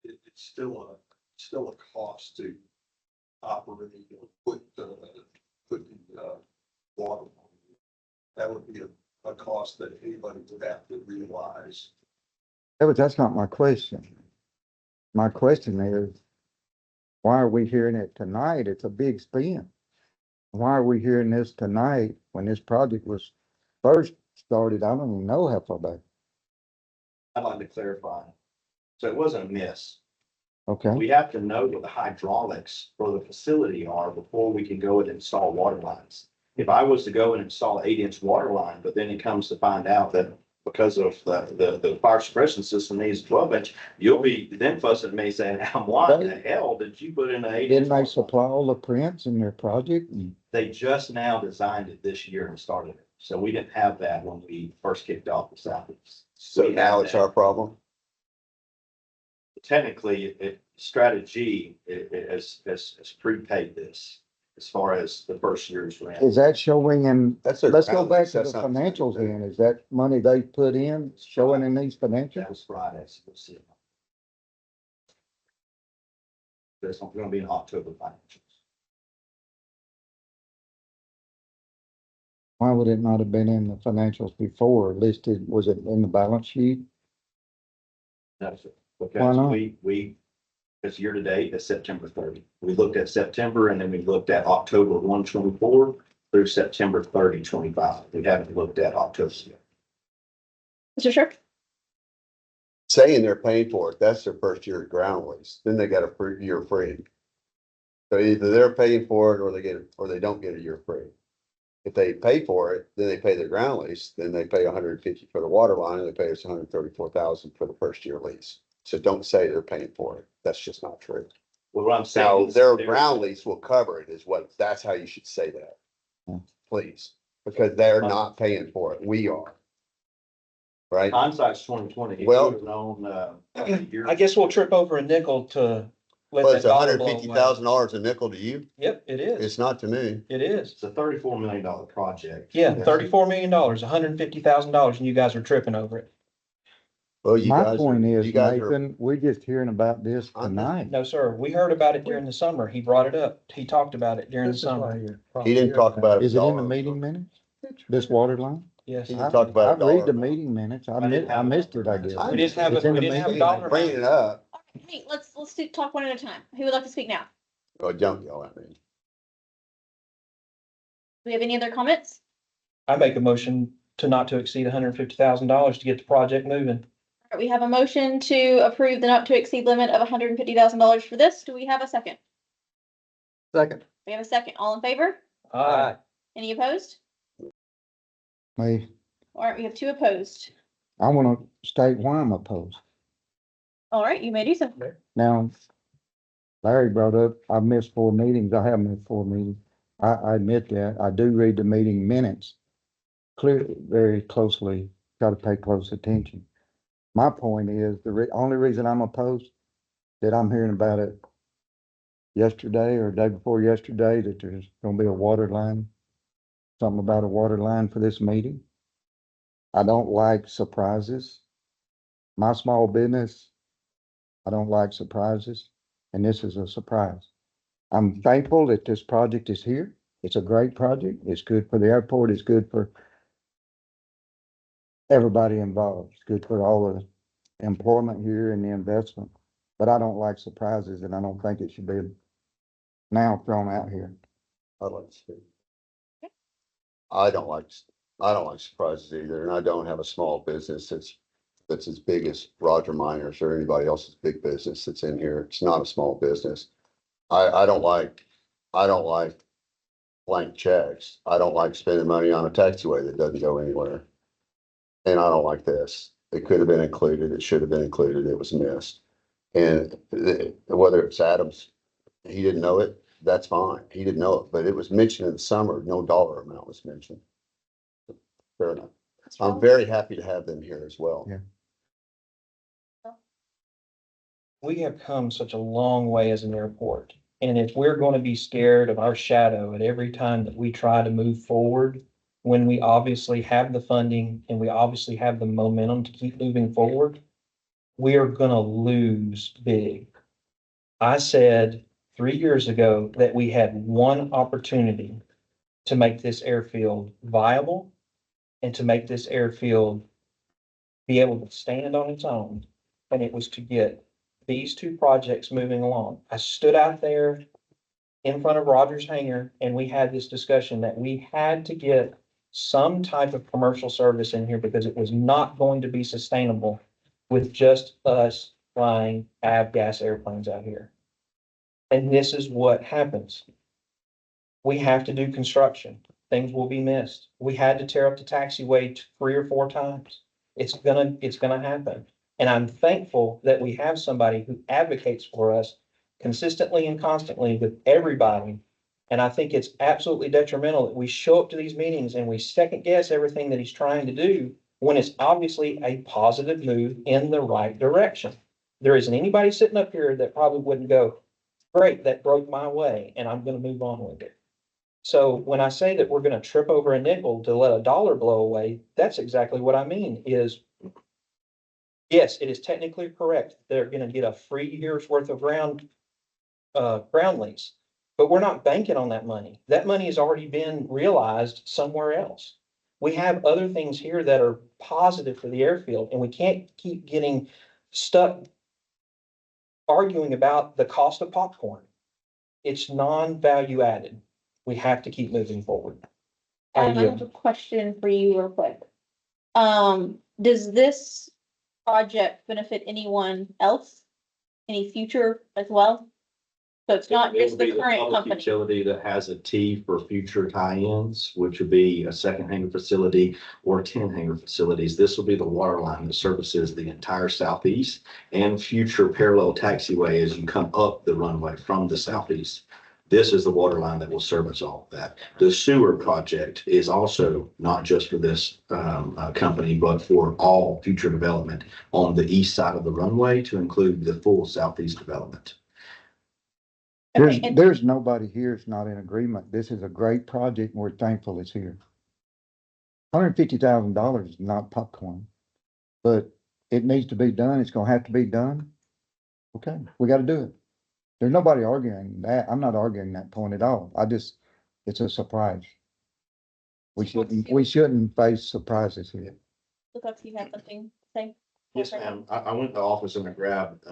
It's still a cost to operate or put the water on. That would be a cost that anybody would have to realize. Yeah, but that's not my question. My question is, why are we hearing it tonight? It's a big spin. Why are we hearing this tonight when this project was first started? I don't even know how far back. I'd like to clarify. So it wasn't a miss. Okay, We have to know what the hydraulics for the facility are before we can go and install water lines. If I was to go and install an 8-inch water line, but then it comes to find out that because of the fire suppression system needs 12-inch, you'll be then fussing at me saying, why in the hell did you put in an 8-inch? didn't they supply all the prints in their project? They just now designed it this year and started it. So we didn't have that when we first kicked off the Southeast. So now it's our problem. Technically, Strategy has prepaid this as far as the first year's rent. Is that showing in, That's their let's go ground back lease, to the that's not- financials then. Is that money they put in showing in these That financials? was Friday, so we'll see. There's going to be an October financials. Why would it not have been in the financials before listed? Was it in the balance sheet? No, sir. Why Because not? it's year to date, it's September 30. We looked at September and then we looked at October 1/24 through September 30, 25. We haven't looked at October yet. Mr. Sherk? Saying they're paying for it, that's their first year of ground lease. Then they got a year free. So either they're paying for it or they don't get a year free. If they pay for it, then they pay their ground lease, then they pay 150 for the water line and they pay us 134,000 for the first year lease. So don't say they're paying for it. That's just not true. Well, what I'm saying Now, is their they're- ground lease will cover it that's how you should say that. Hmm. Please, because they're not paying for it. We are. Right? Hindsight's 2020. If you Well- would've known, a year- I guess we'll trip over a nickel to let Well, that it's dollar blow away. $150,000 a nickel to you. Yep, it is. It's not to me. It is. It's a $34 million project. Yeah, $34 million, $150,000, and you guys are tripping over it. Well, you My guys, point is, you guys are, Nathan, we're just hearing about this tonight. No, sir. We heard about it during the summer. He brought it up. He talked about it during the This is why summer. you're he didn't talk about it. Is it in the dollar. meeting minutes? This water line? Yes. He didn't talk about I a dollar read the amount. meeting minutes. I didn't have missed it. it, I guess. We didn't have It's a, in we the didn't have a meeting. dollar Bring it amount. up. Hey, let's talk one at a time. Who would like to speak now? Oh, don't yell at me. Do we have any other comments? I make a motion to not to exceed $150,000 to get the project moving. We have a motion to approve the not to exceed limit of $150,000 for this. Do we have a second? Second. We have a second. All in favor? Aye. Any opposed? Me, All right, we have two opposed. I wanna state why I'm opposed. All right, you may do so. Now, Larry brought up, I missed 4 meetings. I have missed 4 meetings. I admit that. I do read the meeting minutes very closely, try to pay close attention. My point is, the only reason I'm opposed, that I'm hearing about it yesterday or day before yesterday, that there's gonna be a water line, something about a water line for this meeting. I don't like surprises. My small business, I don't like surprises, and this is a surprise. I'm thankful that this project is here. It's a great project. It's good for the airport. It's good for everybody involved. It's good for all the employment here and the investment. But I don't like surprises, and I don't think it should be now thrown out here. I'd like to see. I don't like surprises either, and I don't have a small business that's as big as Roger Miners or anybody else's big business that's in here. It's not a small business. I don't like blank checks. I don't like spending money on a taxiway that doesn't go anywhere. And I don't like this. It could have been included. It should have been included. It was missed. And whether it's Adams, he didn't know it, that's fine. He didn't know it, but it was mentioned in the summer. No dollar amount was mentioned. Fair enough. I'm very happy to have them here as well. Yeah. We have come such a long way as an airport. And if we're going to be scared of our shadow at every time that we try to move forward, when we obviously have the funding and we obviously have the momentum to keep moving forward, we are going to lose big. I said 3 years ago that we had one opportunity to make this airfield viable and to make this airfield be able to stand on its own. And it was to get these two projects moving along. I stood out there in front of Rogers Hangar and we had this discussion that we had to get some type of commercial service in here because it was not going to be sustainable with just us flying avgas airplanes out here. And this is what happens. We have to do construction. Things will be missed. We had to tear up the taxiway 3 or 4 times. It's gonna happen. And I'm thankful that we have somebody who advocates for us consistently and constantly with everybody. And I think it's absolutely detrimental that we show up to these meetings and we second guess everything that he's trying to do when it's obviously a positive move in the right direction. There isn't anybody sitting up here that probably wouldn't go, great, that broke my way and I'm gonna move on with it. So when I say that we're gonna trip over a nickel to let a dollar blow away, that's exactly what I mean is, yes, it is technically correct. They're gonna get a free year's worth of ground lease, but we're not banking on that money. That money has already been realized somewhere else. We have other things here that are positive for the airfield and we can't keep getting stuck arguing about the cost of popcorn. It's non-value added. We have to keep moving forward. I have a question for you real quick. Does this project benefit anyone else? Any future as well? So it's not just the current company. Utility that has a T for future tie-ins, which would be a second hangar facility or 10 hangar facilities. This will be the water line that services the entire southeast and future parallel taxiway as you come up the runway from the southeast. This is the water line that will service all of that. The sewer project is also not just for this company, but for all future development on the east side of the runway to include the full southeast development. There's nobody here that's not in agreement. This is a great project and we're thankful it's here. $150,000 is not popcorn, but it needs to be done. It's gonna have to be done. Okay, we gotta do it. There's nobody arguing that. I'm not arguing that point at all. It's a surprise. We shouldn't face surprises here. Look up if you have something to say. Yes, ma'am. I went to the office and I grabbed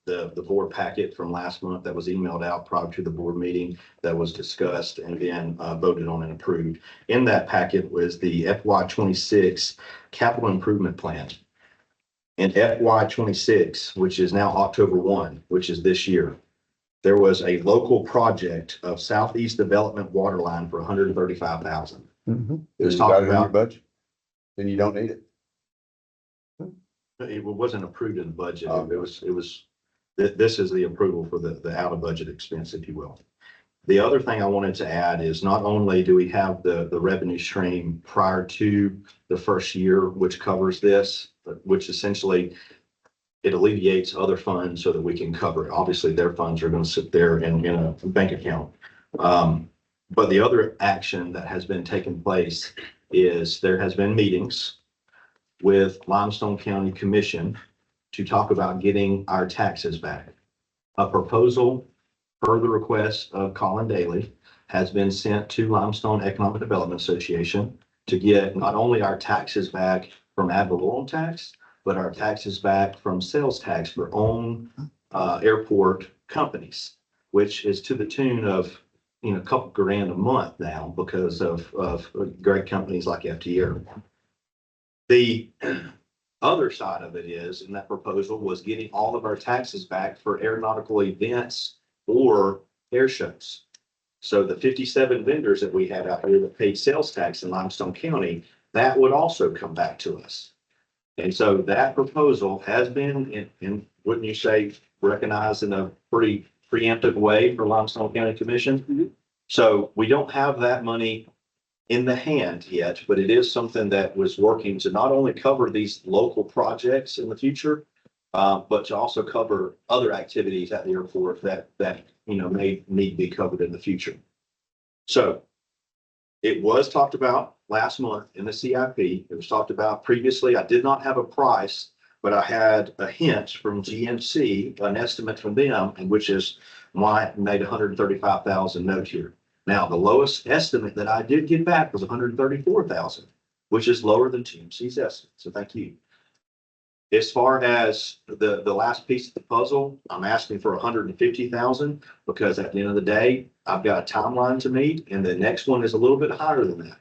the board packet from last month that was emailed out prior to the board meeting that was discussed and then voted on and approved. In that packet was the FY 26 capital improvement plan. in FY 26, which is now October 1, which is this year, there was a local project of Southeast Development Water Line for 135,000. It was talking in your about- budget. Then you don't need it. It wasn't approved in the budget. Oh. This is the approval for the out of budget expense, if you will. The other thing I wanted to add is not only do we have the revenue stream prior to the first year, which covers this, but which essentially it alleviates other funds so that we can cover it. Obviously, their funds are going to sit there in a bank account. But the other action that has been taking place is there has been meetings with Limestone County Commission to talk about getting our taxes back. A proposal per the request of Colin Daly has been sent to Limestone Economic Development Association to get not only our taxes back from ad valorem tax, but our taxes back from sales tax for own airport companies, which is to the tune of, a couple grand a month now because of great companies like FTR. The other side of it is, in that proposal, was getting all of our taxes back for aeronautical events or air shows. So the 57 vendors that we had out here that paid sales tax in Limestone County, that would also come back to us. And so that proposal has been, wouldn't you say, recognized in a pretty preemptive way for Limestone County Commission? So we don't have that money in the hand yet, but it is something that was working to not only cover these local projects in the future, but to also cover other activities at the airport that may need to be covered in the future. So it was talked about last month in the CIP. It was talked about previously. I did not have a price, but I had a hint from GMC, an estimate from them, and which is why I made 135,000 note here. Now, the lowest estimate that I did get back was 134,000, which is lower than GMC's estimate. So thank you. As far as the last piece of the puzzle, I'm asking for 150,000 because at the end of the day, I've got a timeline to meet, and the next one is a little bit higher than that.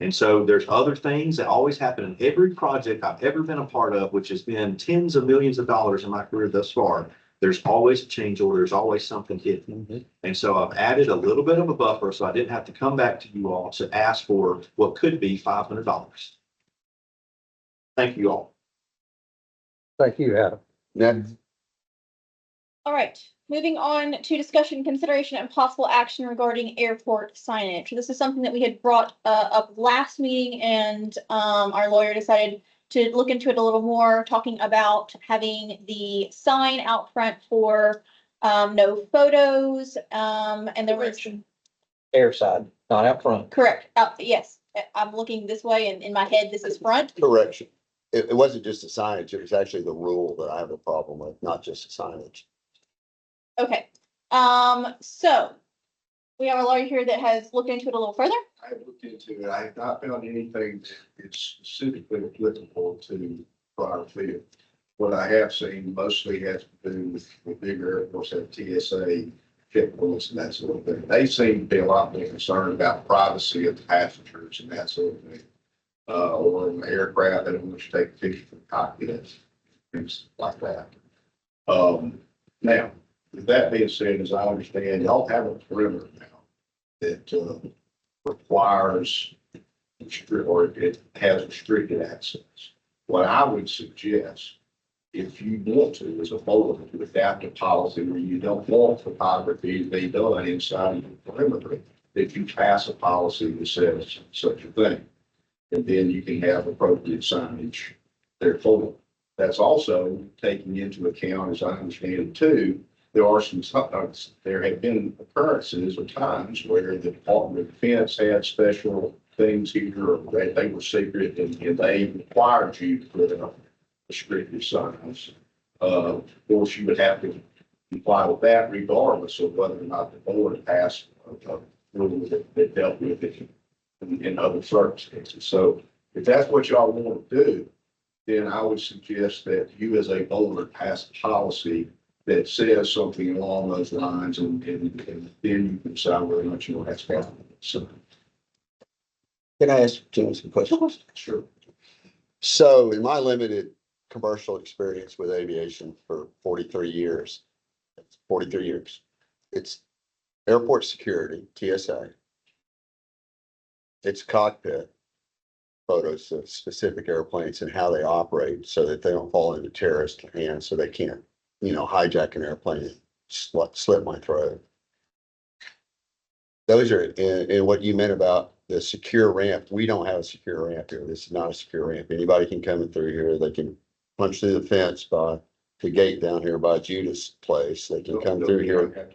And so there's other things that always happen in every project I've ever been a part of, which has been tens of millions of dollars in my career thus far. There's always a change order. There's always something hidden. And so I've added a little bit of a buffer so I didn't have to come back to you all to ask for what could be $500. Thank you all. Thank you, Adam. Next, All right, moving on to discussion, consideration, and possible action regarding airport signage. This is something that we had brought up last meeting, and our lawyer decided to look into it a little more, talking about having the sign out front for no photos, and there was Airside, not out front. correct. Yes, I'm looking this way, and in my head, this is front. correction. It wasn't just the signage, it was actually the rule that I have a problem with, not just the signage. Okay, so we have a lawyer here that has looked into it a little further. I have looked into it. I have not found anything that is specifically applicable to Pryor Field. What I have seen mostly has to do with the bigger airports that TSA checkpoints and that sort of thing. They seem to be a lot more concerned about privacy of the passengers and that sort of thing. Or an aircraft that wants to take a picture from the cockpit, things like that. Now, with that being said, as I understand, y'all have a perimeter now that requires or it has restricted access. What I would suggest, if you want to, is a board to adapt a policy where you don't want photography to be done inside of the perimeter, that you pass a policy that says such a thing. And then you can have appropriate signage therefore. That's also taking into account, as I understand it too, there are there have been occurrences or times where the Department of Defense had special things here, or that they were secret and they required you to put up restrictive signs. Of course, you would have to comply with that regardless of whether or not the board passed a rule that dealt with it in other circumstances. So if that's what y'all want to do, then I would suggest that you as a board pass a policy that says something along those lines, and then you can decide whether or not you want to ask for it. So, Can I ask Jim some questions? sure. So in my limited commercial experience with aviation for 43 years. 43 years. It's airport security, TSA. It's cockpit photos of specific airplanes and how they operate so that they don't fall into terrorist hands, so they can't, hijack an airplane and slit my throat. Those are, and what you meant about the secure ramp, we don't have a secure ramp here. This is not a secure ramp. Anybody can come in through here. They can punch through the fence by the gate down here by Judas' place. They can come through here.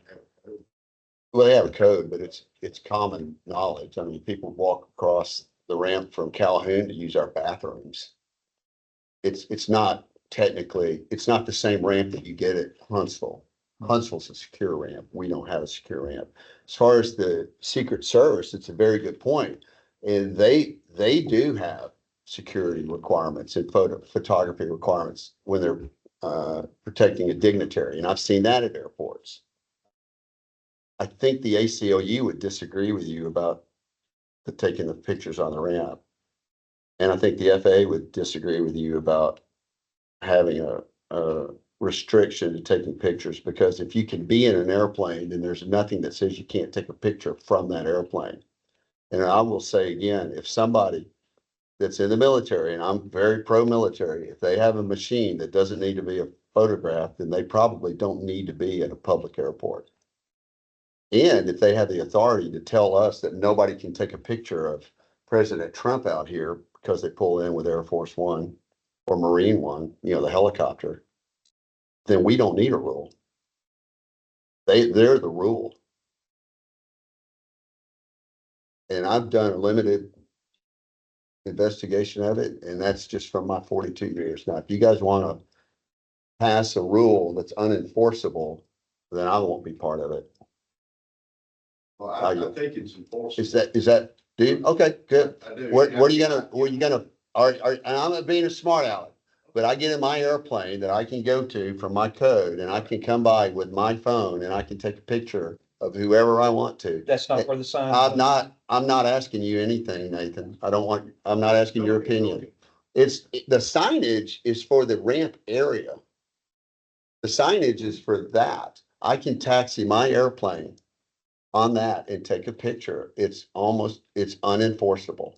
Well, they have a code, but it's common knowledge. I mean, people walk across the ramp from Calhoun to use our bathrooms. It's not technically, it's not the same ramp that you get at Huntsville. Huntsville's a secure ramp. We don't have a secure ramp. As far as the Secret Service, it's a very good point. And they do have security requirements and photography requirements when they're protecting a dignitary. And I've seen that at airports. I think the ACLU would disagree with you about taking the pictures on the ramp. And I think the FAA would disagree with you about having a restriction to taking pictures, because if you can be in an airplane, then there's nothing that says you can't take a picture from that airplane. And I will say again, if somebody that's in the military, and I'm very pro-military, if they have a machine that doesn't need to be photographed, then they probably don't need to be at a public airport. And if they have the authority to tell us that nobody can take a picture of President Trump out here because they pull in with Air Force One or Marine One, the helicopter, then we don't need a rule. They're the rule. And I've done a limited investigation of it, and that's just from my 42 years. Now, if you guys want to pass a rule that's unenforceable, then I won't be part of it. Well, I think it's enforceable. Is that, dude? Okay, good. I do. What are you gonna, and I'm not being a smart aleck, but I get in my airplane that I can go to from my code, and I can come by with my phone and I can take a picture of whoever I want to. That's not where the sign. I'm not asking you anything, Nathan. I'm not asking your opinion. The signage is for the ramp area. The signage is for that. I can taxi my airplane on that and take a picture. It's unenforceable.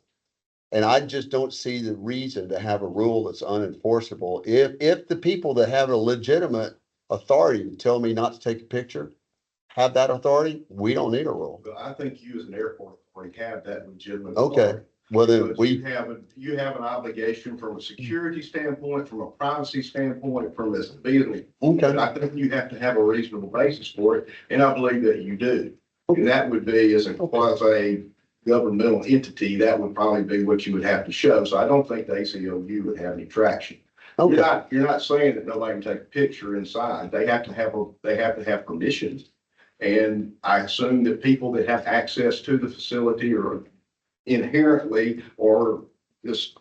And I just don't see the reason to have a rule that's unenforceable. If the people that have a legitimate authority to tell me not to take a picture have that authority, we don't need a rule. But I think you as an airport authority have that legitimate Okay, authority. well then Because you have an obligation from a security standpoint, from a privacy standpoint, from this business. okay. I think you have to have a reasonable basis for it, and I believe that you do. And that would be, as a quasi governmental entity, that would probably be what you would have to show. So I don't think the ACLU would have any traction. Okay. You're not saying that nobody can take a picture inside. They have to have permissions. And I assume that people that have access to the facility are inherently, or just,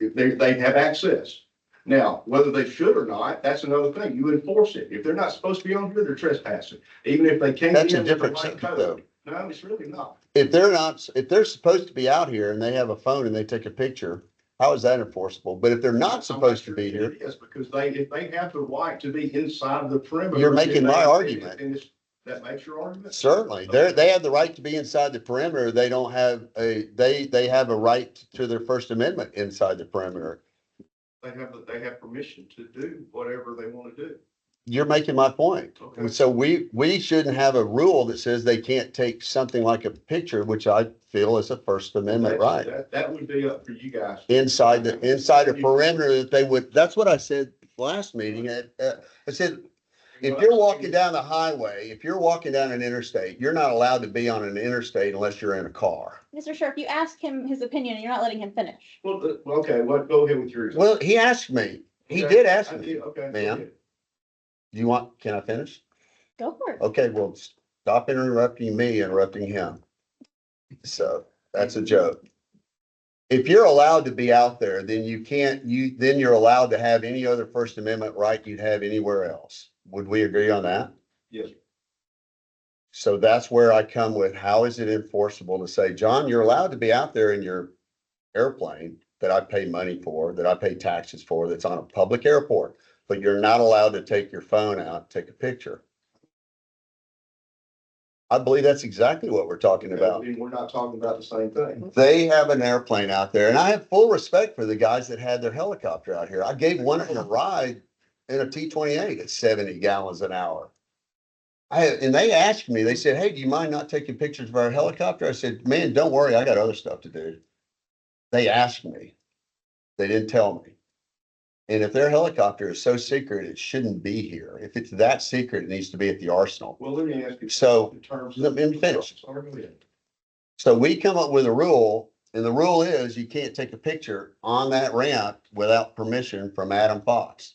if they have access. Now, whether they should or not, that's another thing. You enforce it. If they're not supposed to be on here, they're trespassing, even if they can't. That's a different subject, though. No, it's really not. If they're supposed to be out here and they have a phone and they take a picture, how is that enforceable? But if they're not supposed to be here. Yes, because if they have the right to be inside the perimeter. You're making my argument. And that makes your argument? Certainly. They have the right to be inside the perimeter. They don't have they have a right to their First Amendment inside the perimeter. They have permission to do whatever they want to do. You're making my point. Okay. So we shouldn't have a rule that says they can't take something like a picture, which I feel is a First Amendment right. That would be up for you guys. Inside the perimeter that they would, that's what I said last meeting. I said, if you're walking down the highway, if you're walking down an interstate, you're not allowed to be on an interstate unless you're in a car. Mr. Sheriff, you asked him his opinion and you're not letting him finish. Well, okay, go ahead with yours. Well, he asked me. He Okay. did ask me. Okay. Ma'am. Can I finish? Go for it. Okay, well, stop interrupting me, interrupting him. So that's a joke. If you're allowed to be out there, then then you're allowed to have any other First Amendment right you'd have anywhere else. Would we agree on that? Yes. So that's where I come with, how is it enforceable to say, John, you're allowed to be out there in your airplane that I pay money for, that I pay taxes for, that's on a public airport, but you're not allowed to take your phone out, take a picture. I believe that's exactly what we're talking about. We're not talking about the same thing. They have an airplane out there, and I have full respect for the guys that had their helicopter out here. I gave one of them a ride in a T-28 at 70 gallons an hour. And they asked me, they said, hey, do you mind not taking pictures of our helicopter? I said, man, don't worry, I got other stuff to do. They asked me. They didn't tell me. And if their helicopter is so secret, it shouldn't be here. If it's that secret, it needs to be at the arsenal. Well, let me ask you. So, in terms let me finish. Sorry, go ahead. So we come up with a rule, and the rule is you can't take a picture on that ramp without permission from Adam Fox.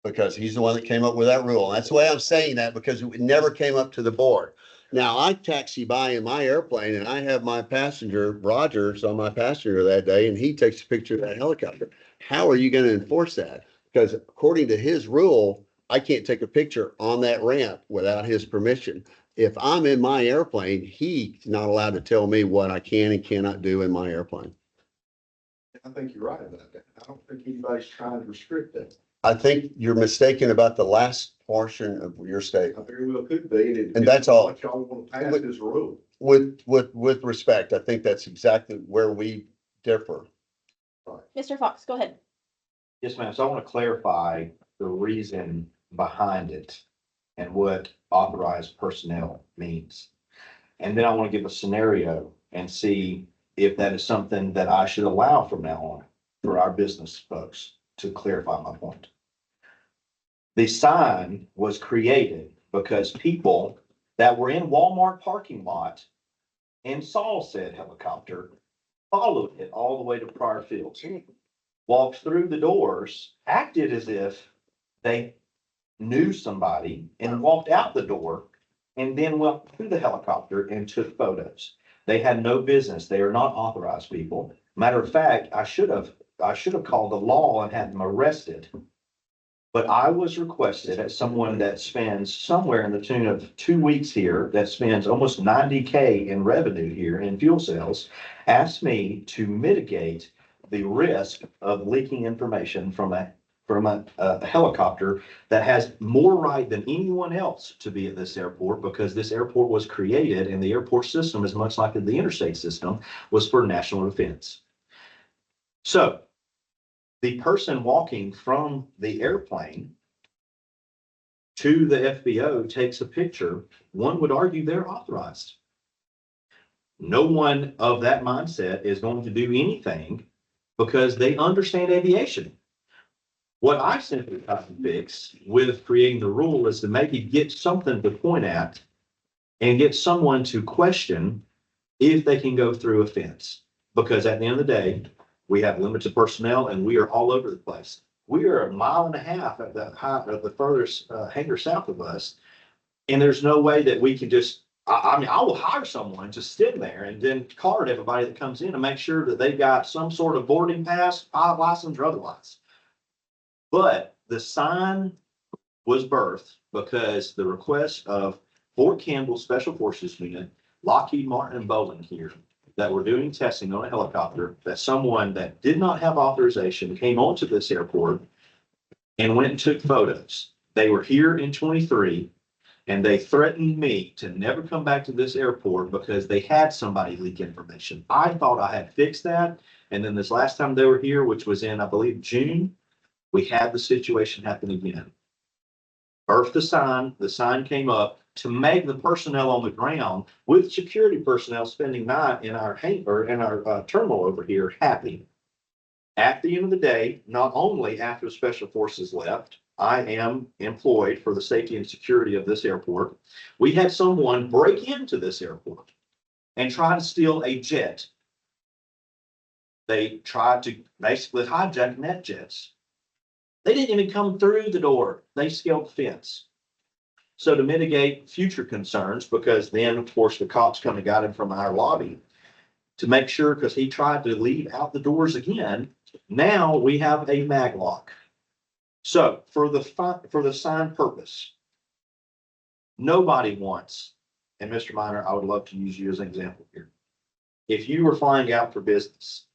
Because he's the one that came up with that rule. And that's the way I'm saying that, because it never came up to the board. Now, I taxi by in my airplane and I have my passenger, Rogers, on my passenger that day, and he takes a picture of that helicopter. How are you going to enforce that? Because according to his rule, I can't take a picture on that ramp without his permission. If I'm in my airplane, he's not allowed to tell me what I can and cannot do in my airplane. I think you're right about that. I don't think anybody's trying to restrict that. I think you're mistaken about the last portion of your I statement. very well could be. And that's all. What y'all want to pass this rule. With respect, I think that's exactly where we differ. Mr. Fox, go ahead. Yes, ma'am. So I want to clarify the reason behind it and what authorized personnel means. And then I want to give a scenario and see if that is something that I should allow from now on for our business folks to clarify my point. The sign was created because people that were in Walmart parking lot and saw said helicopter followed it all the way to Pryor Fields, walked through the doors, acted as if they knew somebody and walked out the door and then went to the helicopter and took photos. They had no business. They are not authorized people. Matter of fact, I should have called the law and had them arrested. But I was requested as someone that spends somewhere in the tune of 2 weeks here, that spends almost 90K in revenue here in fuel sales, asked me to mitigate the risk of leaking information from a helicopter that has more right than anyone else to be at this airport, because this airport was created and the airport system is much like the interstate system, was for national defense. So the person walking from the airplane to the FBO takes a picture. One would argue they're authorized. No one of that mindset is going to do anything because they understand aviation. What I simply got to fix with creating the rule is to maybe get something to point at and get someone to question if they can go through a fence. Because at the end of the day, we have limited personnel and we are all over the place. We are 1.5 miles at the height of the furthest hangar south of us. And there's no way that we can just, I mean, I will hire someone to sit there and then card everybody that comes in and make sure that they've got some sort of boarding pass, pilot license, or otherwise. But the sign was birthed because the request of Fort Campbell Special Forces Unit, Lockheed Martin and Boeing here, that were doing testing on a helicopter, that someone that did not have authorization came onto this airport and went and took photos. They were here in 23 and they threatened me to never come back to this airport because they had somebody leak information. I thought I had fixed that. And then this last time they were here, which was in, I believe, June, we had the situation happen again. Birthed the sign came up to make the personnel on the ground with security personnel spending night in our hangar, in our terminal over here, happy. At the end of the day, not only after Special Forces left, I am employed for the safety and security of this airport. We had someone break into this airport and try to steal a jet. They tried to basically hijack net jets. They didn't even come through the door. They scaled the fence. So to mitigate future concerns, because then, of course, the cops come and got him from our lobby to make sure, because he tried to leave out the doors again. Now we have a mag lock. So for the sign purpose, nobody wants, and Mr. Minor, I would love to use you as an example here. If you were flying out for business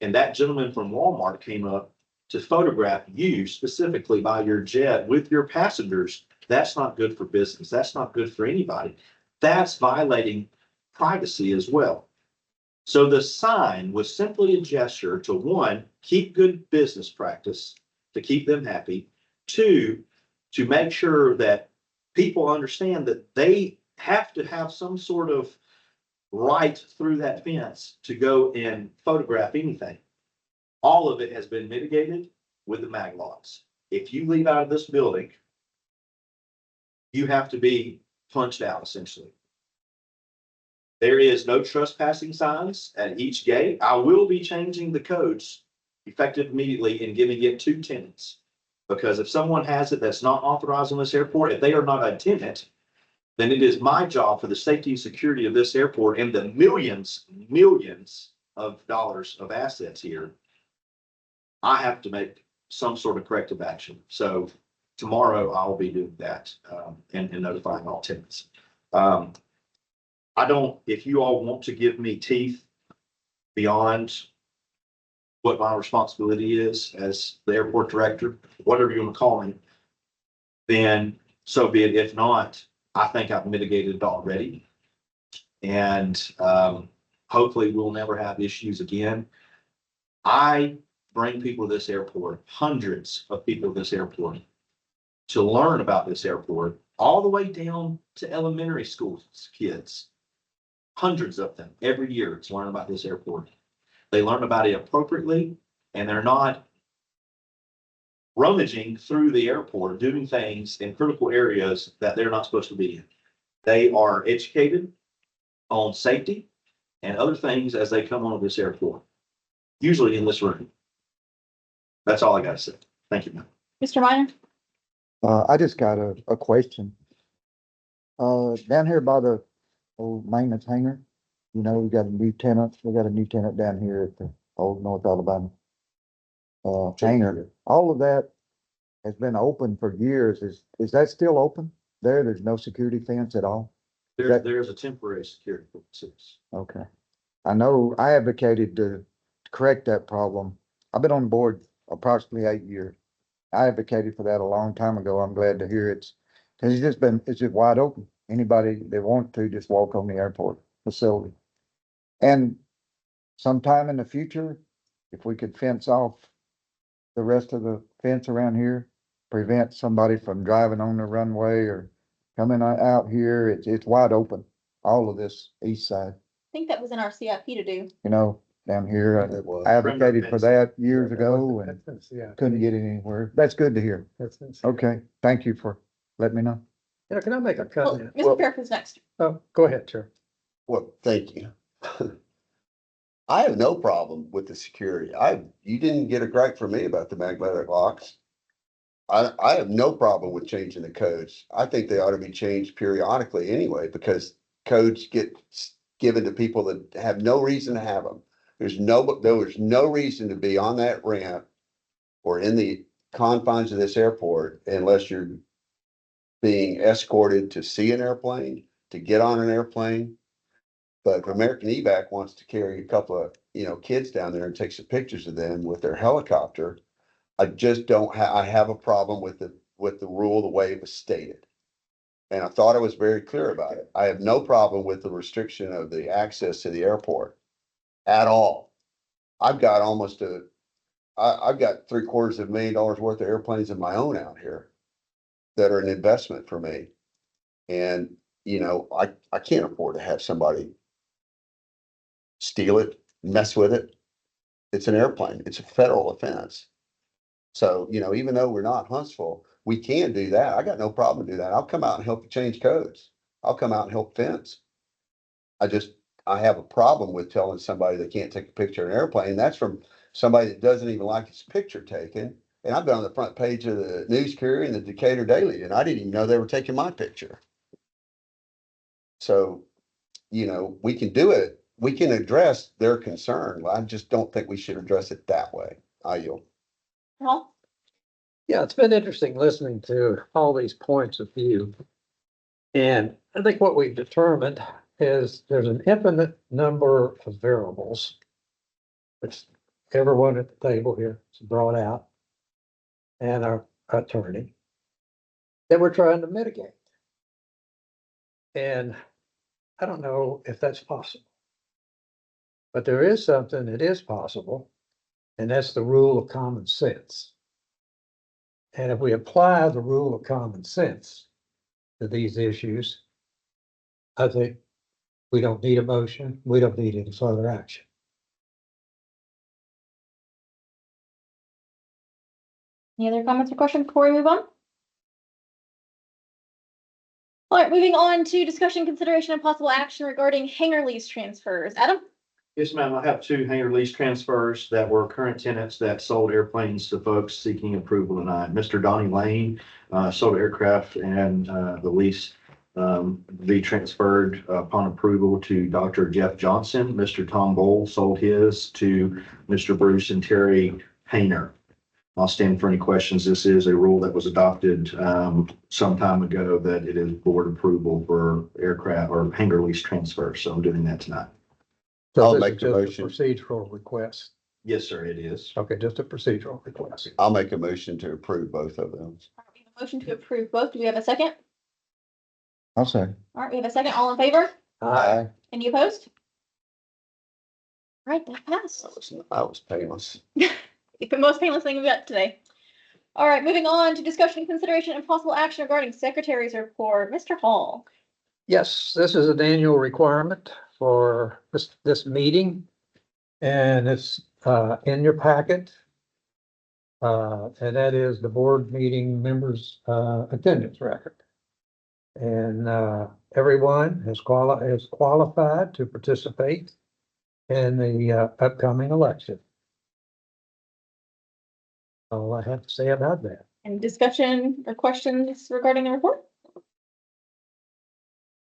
and that gentleman from Walmart came up to photograph you specifically by your jet with your passengers, that's not good for business. That's not good for anybody. That's violating privacy as well. So the sign was simply a gesture to, one, keep good business practice, to keep them happy. Two, to make sure that people understand that they have to have some sort of right through that fence to go and photograph anything. All of it has been mitigated with the mag laws. If you leave out of this building, you have to be punched out essentially. There is no trespassing signs at each gate. I will be changing the codes effective immediately and giving it to tenants. Because if someone has it that's not authorized on this airport, if they are not a tenant, then it is my job for the safety and security of this airport and the millions of dollars of assets here. I have to make some sort of corrective action. So tomorrow I'll be doing that and notifying all tenants. I don't, if you all want to give me teeth beyond what my responsibility is as the airport director, whatever you want to call me, then so be it. If not, I think I've mitigated it already. And hopefully we'll never have issues again. I bring people to this airport, hundreds of people to this airport, to learn about this airport, all the way down to elementary school kids. Hundreds of them every year to learn about this airport. They learn about it appropriately, and they're not rummaging through the airport, doing things in critical areas that they're not supposed to be in. They are educated on safety and other things as they come onto this airport, usually in this room. That's all I gotta say. Thank you, ma'am. Mr. Minor? I just got a question. Down here by the old maintenance hangar, we got a new tenant. We got a new tenant down here at the old North Alabama hangar. All of that has been open for years. Is that still open there? There's no security fence at all? There's a temporary security fence. Okay. I know I advocated to correct that problem. I've been on board approximately 8 years. I advocated for that a long time ago. I'm glad to hear it's just wide open. Anybody that wants to just walk on the airport facility. And sometime in the future, if we could fence off the rest of the fence around here, prevent somebody from driving on the runway or coming out here, it's wide open. All of this east side, I think that was in our CIP to do. down here. It was. I advocated for that years ago and Yeah. couldn't get it anywhere. That's good to hear. Okay, thank you for letting me know. Yeah, can I make a Well, comment? Mr. Fairclough next. Oh, go ahead, Chair. Well, thank you. I have no problem with the security. You didn't get a gripe from me about the magnetic locks. I have no problem with changing the codes. I think they ought to be changed periodically anyway, because codes get given to people that have no reason to have them. There was no reason to be on that ramp or in the confines of this airport unless you're being escorted to see an airplane, to get on an airplane. But if American Evac wants to carry a couple of, kids down there and take some pictures of them with their helicopter, I just I have a problem with the rule, the way it was stated. And I thought I was very clear about it. I have no problem with the restriction of the access to the airport at all. I've got I've got $750,000 worth of airplanes of my own out here that are an investment for me. And, I can't afford to have somebody steal it, mess with it. It's an airplane. It's a federal offense. So, even though we're not Huntsville, we can do that. I got no problem to do that. I'll come out and help you change codes. I'll come out and help fence. I have a problem with telling somebody they can't take a picture of an airplane. That's from somebody that doesn't even like his picture taken. And I've been on the front page of the News Courier and the Decatur Daily, and I didn't even know they were taking my picture. So, we can do it. We can address their concern. I just don't think we should address it that way. I yield. Paul? Yeah, it's been interesting listening to all these points of view. And I think what we've determined is there's an infinite number of variables, which everyone at the table here has brought out, and our attorney, that we're trying to mitigate. And I don't know if that's possible. But there is something that is possible, and that's the rule of common sense. And if we apply the rule of common sense to these issues, I think we don't need a motion, we don't need any further action. Any other comments or questions before we move on? All right, moving on to discussion, consideration, and possible action regarding hangar lease transfers. Adam? Yes, ma'am. I have two hangar lease transfers that were current tenants that sold airplanes to folks seeking approval tonight. Mr. Donnie Lane sold aircraft and the lease be transferred upon approval to Dr. Jeff Johnson. Mr. Tom Bowl sold his to Mr. Bruce and Terry Hayner. I'll stand for any questions. This is a rule that was adopted some time ago that it is board approval for aircraft or hangar lease transfer. So I'm doing that tonight. So I'll this make is the just a motion. procedural request. Yes, sir, it is. Okay, just a procedural request. I'll make a motion to approve both of them. All right, we have a motion to approve both. Do we have a second? I'll say. All right, we have a second. All in favor? Aye. Any opposed? All right, that passed. That was painless. The most painless thing we've got today. All right, moving on to discussion, consideration, and possible action regarding secretary's report. Mr. Hall. Yes, this is an annual requirement for this meeting. And it's in your packet. And that is the board meeting members' attendance record. And everyone is qualified to participate in the upcoming election. All I have to say about that. Any discussion or questions regarding the report?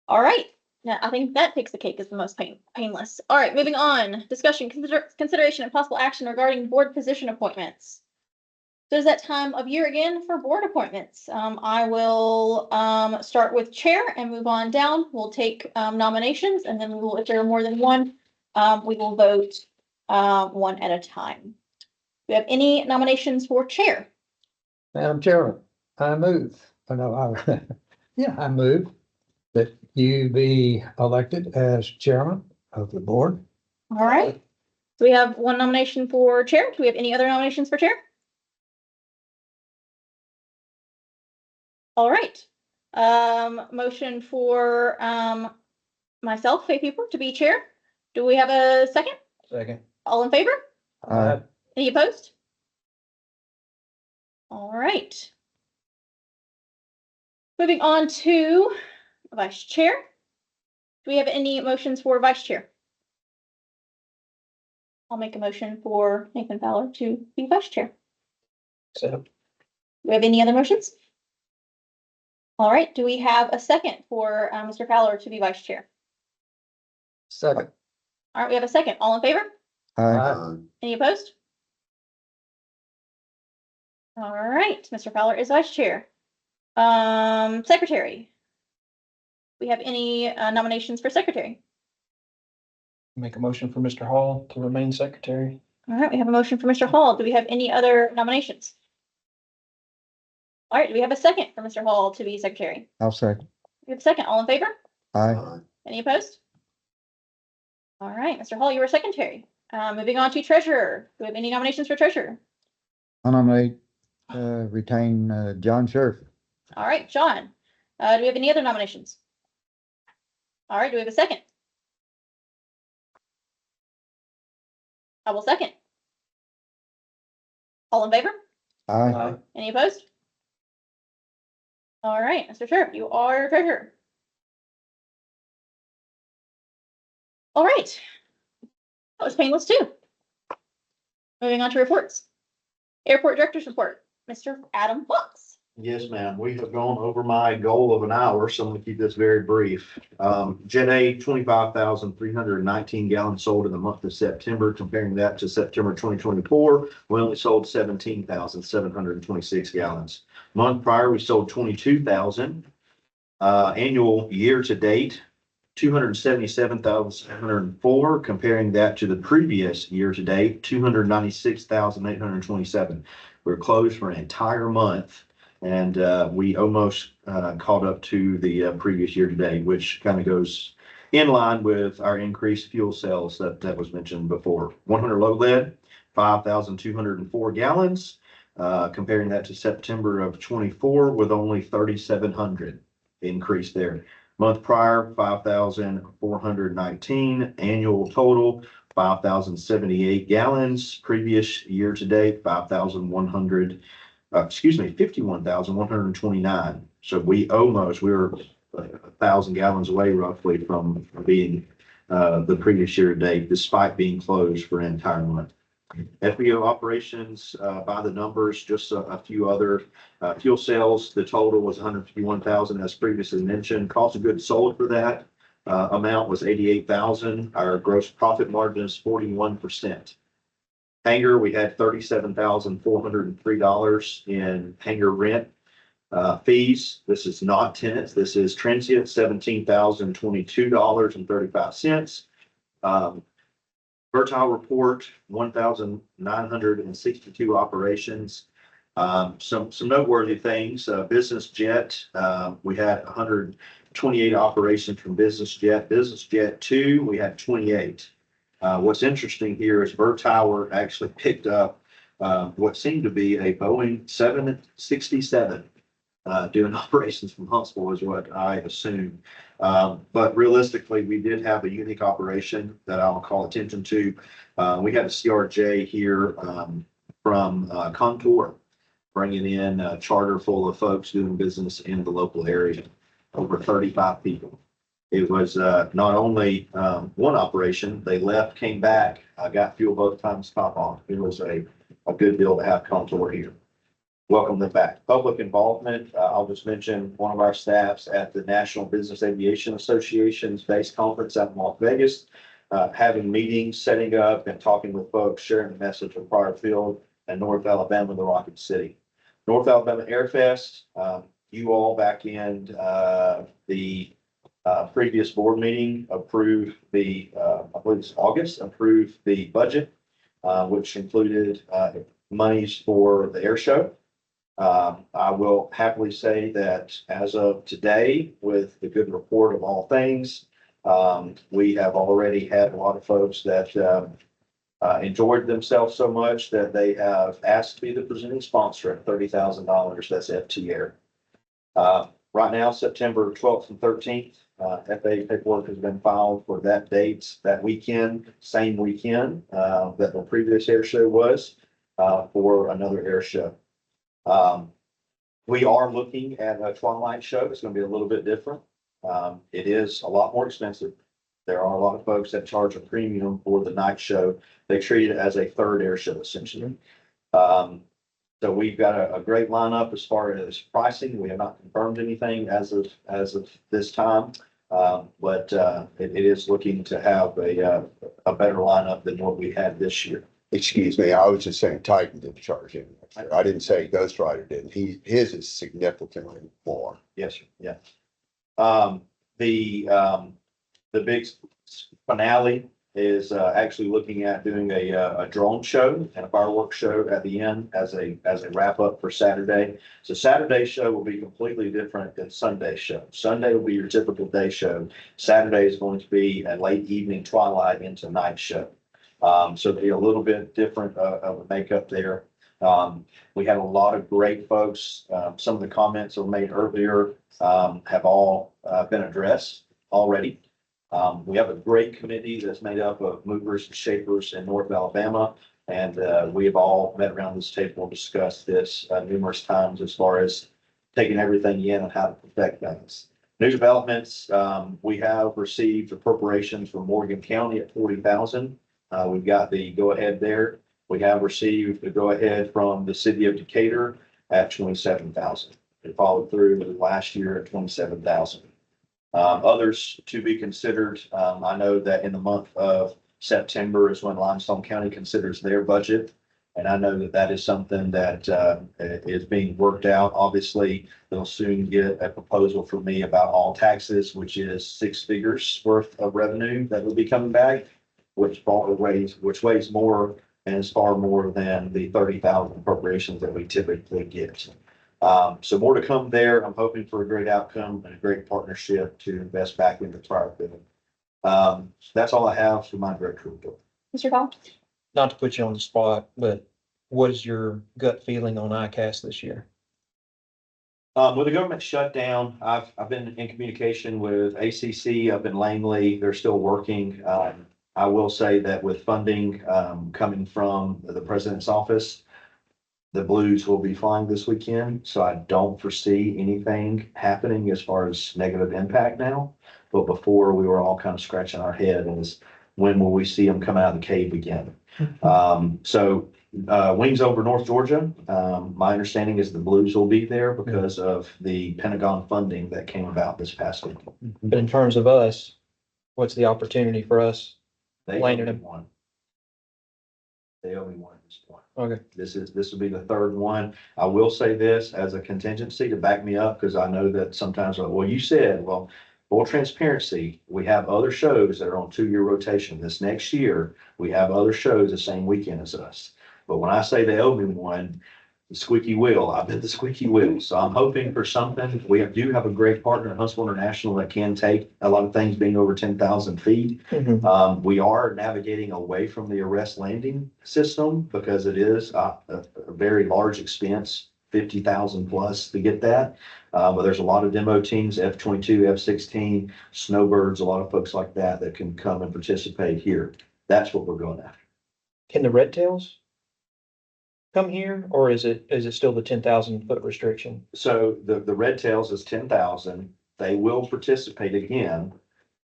All right, now I think that takes the cake as the most painless. All right, moving on. Discussion, consideration, and possible action regarding board position appointments. So it's that time of year again for board appointments. I will start with chair and move on down. We'll take nominations, and then we will, if there are more than one, we will vote one at a time. Do we have any nominations for chair? Madam Chairman, I move, I move that you be elected as chairman of the board. All right. So we have one nomination for chair. Do we have any other nominations for chair? All right. Motion for myself, Faye Pieper, to be chair. Do we have a second? Second. All in favor? Aye. Any opposed? All right. Moving on to vice chair. Do we have any motions for vice chair? I'll make a motion for Nathan Fowler to be vice chair. So, Do we have any other motions? All right, do we have a second for Mr. Fowler to be vice chair? Second. All right, we have a second. All in favor? Aye. Any opposed? All right, Mr. Fowler is vice chair. Secretary. We have any nominations for secretary? make a motion for Mr. Hall to remain secretary. All right, we have a motion for Mr. Hall. Do we have any other nominations? All right, do we have a second for Mr. Hall to be secretary? I'll second. We have a second. All in favor? Aye. Any opposed? All right, Mr. Hall, you were secretary. Moving on to treasurer. Do we have any nominations for treasurer? I nominate, retain, John Sheriff. All right, John. Do we have any other nominations? All right, do we have a second? I will second. All in favor? Aye. Any opposed? All right, Mr. Sheriff, you are treasurer. All right. That was painless too. Moving on to reports. Airport Director's Report, Mr. Adam Fox. Yes, ma'am. We have gone over my goal of an hour, so I'm gonna keep this very brief. Jet A, 25,319 gallons sold in the month of September. Comparing that to September 2024, we only sold 17,726 gallons. Month prior, we sold 22,000. Annual year to date, 277,704, comparing that to the previous year to date, 296,827. We're closed for an entire month, and we almost caught up to the previous year to date, which kind of goes in line with our increased fuel sales that was mentioned before. 100 low lead, 5,204 gallons, comparing that to September of 24 with only 3,700 increase there. Month prior, 5,419, annual total, 5,078 gallons. Previous year to date, 51,129. So we were 1,000 gallons away roughly from being the previous year to date, despite being closed for an entire month. FBO operations, by the numbers, just a few other fuel sales. The total was 151,000, as previously mentioned. Cost of goods sold for that amount was 88,000. Our gross profit margin is 41%. Hangar, we had $37,403 in hangar rent fees. This is not tenants. This is transient, $17,022.35. Fertile report, 1,962 operations. Some noteworthy things, business jet, we had 128 operations from business jet. Business jet 2, we had 28. What's interesting here is Tower actually picked up what seemed to be a Boeing 767 doing operations from Huntsville is what I assume. But realistically, we did have a unique operation that I'll call attention to. We had a CRJ here from Contour, bringing in a charter full of folks doing business in the local area, over 35 people. It was not only one operation, they left, came back, got fuel both times, top off. It was a good deal to have Contour here. Welcome them back. Public involvement, I'll just mention one of our staffs at the National Business Aviation Association's base conference out in Las Vegas, having meetings, setting up and talking with folks, sharing the message of Pryor Field and North Alabama, the Rocket City. North Alabama Air Fest, you all back in the previous board meeting approved I believe it's August, approved the budget, which included monies for the air show. I will happily say that as of today, with the good report of all things, we have already had a lot of folks that enjoyed themselves so much that they have asked to be the presenting sponsor at $30,000. That's FT Air. Right now, September 12th and 13th, FAA paperwork has been filed for that date, that weekend, same weekend that the previous air show was, for another air show. We are looking at a twilight show. It's going to be a little bit different. It is a lot more expensive. There are a lot of folks that charge a premium for the night show. They treat it as a third air show, essentially. So we've got a great lineup as far as pricing. We have not confirmed anything as of this time, but it is looking to have a better lineup than what we had this year. Excuse me, I was just saying Titan didn't charge him. I didn't say Ghost Rider didn't. His is significantly more. Yes, sir. Yeah. The big finale is actually looking at doing a drone show and a fireworks show at the end as a wrap up for Saturday. So Saturday show will be completely different than Sunday show. Sunday will be your typical day show. Saturday is going to be a late evening twilight into night show. So it'll be a little bit different of a makeup there. We had a lot of great folks. Some of the comments that were made earlier have all been addressed already. We have a great committee that's made up of movers and shakers in North Alabama. And we have all met around this table and discussed this numerous times as far as taking everything in and how to protect things. New developments, we have received appropriations from Morgan County at $40,000. We've got the go-ahead there. We have received the go-ahead from the city of Decatur at $27,000. It followed through last year at $27,000. Others to be considered. I know that in the month of September is when Limestone County considers their budget. And I know that that is something that is being worked out. Obviously, they'll soon get a proposal from me about all taxes, which is 6 figures worth of revenue that will be coming back, which weighs more and is far more than the 30,000 appropriations that we typically get. So more to come there. I'm hoping for a great outcome and a great partnership to invest back into Pryor. That's all I have for my director report. Mr. Collins? Not to put you on the spot, but what is your gut feeling on ICAS this year? With the government shutdown, I've been in communication with ACC up in Langley. They're still working. I will say that with funding, coming from the president's office, the Blues will be flying this weekend, so I don't foresee anything happening as far as negative impact now. But before, we were all kind of scratching our head as when will we see them come out of the cave again? Wings over North Georgia. My understanding is the Blues will be there because of the Pentagon funding that came about this past week. But in terms of us, what's the opportunity for us? They Landed only him. one. They only one at this point. Okay. This will be the third one. I will say this as a contingency to back me up, because I know that sometimes, well, you said, well, full transparency, we have other shows that are on 2-year rotation. This next year, we have other shows the same weekend as us. But when I say they owe me one, the squeaky wheel, I've been the squeaky wheel. So I'm hoping for something. We do have a great partner, Huntsville International, that can take a lot of things being over 10,000 feet. We are navigating away from the arrest landing system because it is a very large expense, 50,000 plus to get that. But there's a lot of demo teams, F-22, F-16, snowbirds, a lot of folks like that can come and participate here. That's what we're going after. Can the red tails come here, or is it still the 10,000 foot restriction? So the red tails is 10,000. They will participate again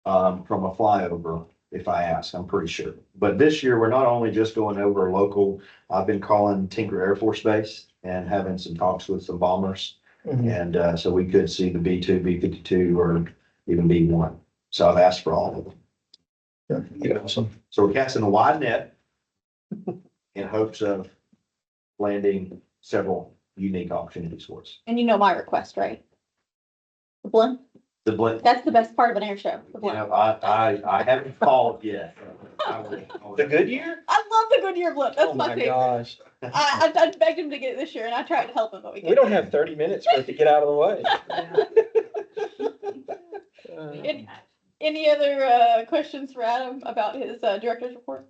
from a flyover if I ask, I'm pretty sure. But this year, we're not only just going over local, I've been calling Tinker Air Force Base and having some talks with some bombers. And so we could see the B-2, B-52, or even B-1. So I've asked for all of them. Yeah, awesome. So we're casting a wide net in hopes of landing several unique opportunities for us. And you know my request, right? The blimp, The blend, that's the best part of an air show. The you blimp. know, I haven't called yet. The Goodyear? I love the Goodyear blimp. That's Oh my my favorite. gosh. I begged him to get it this year and I tried to help him, but We don't have 30 minutes for it to get out of the way. Any other questions for Adam about his director's report?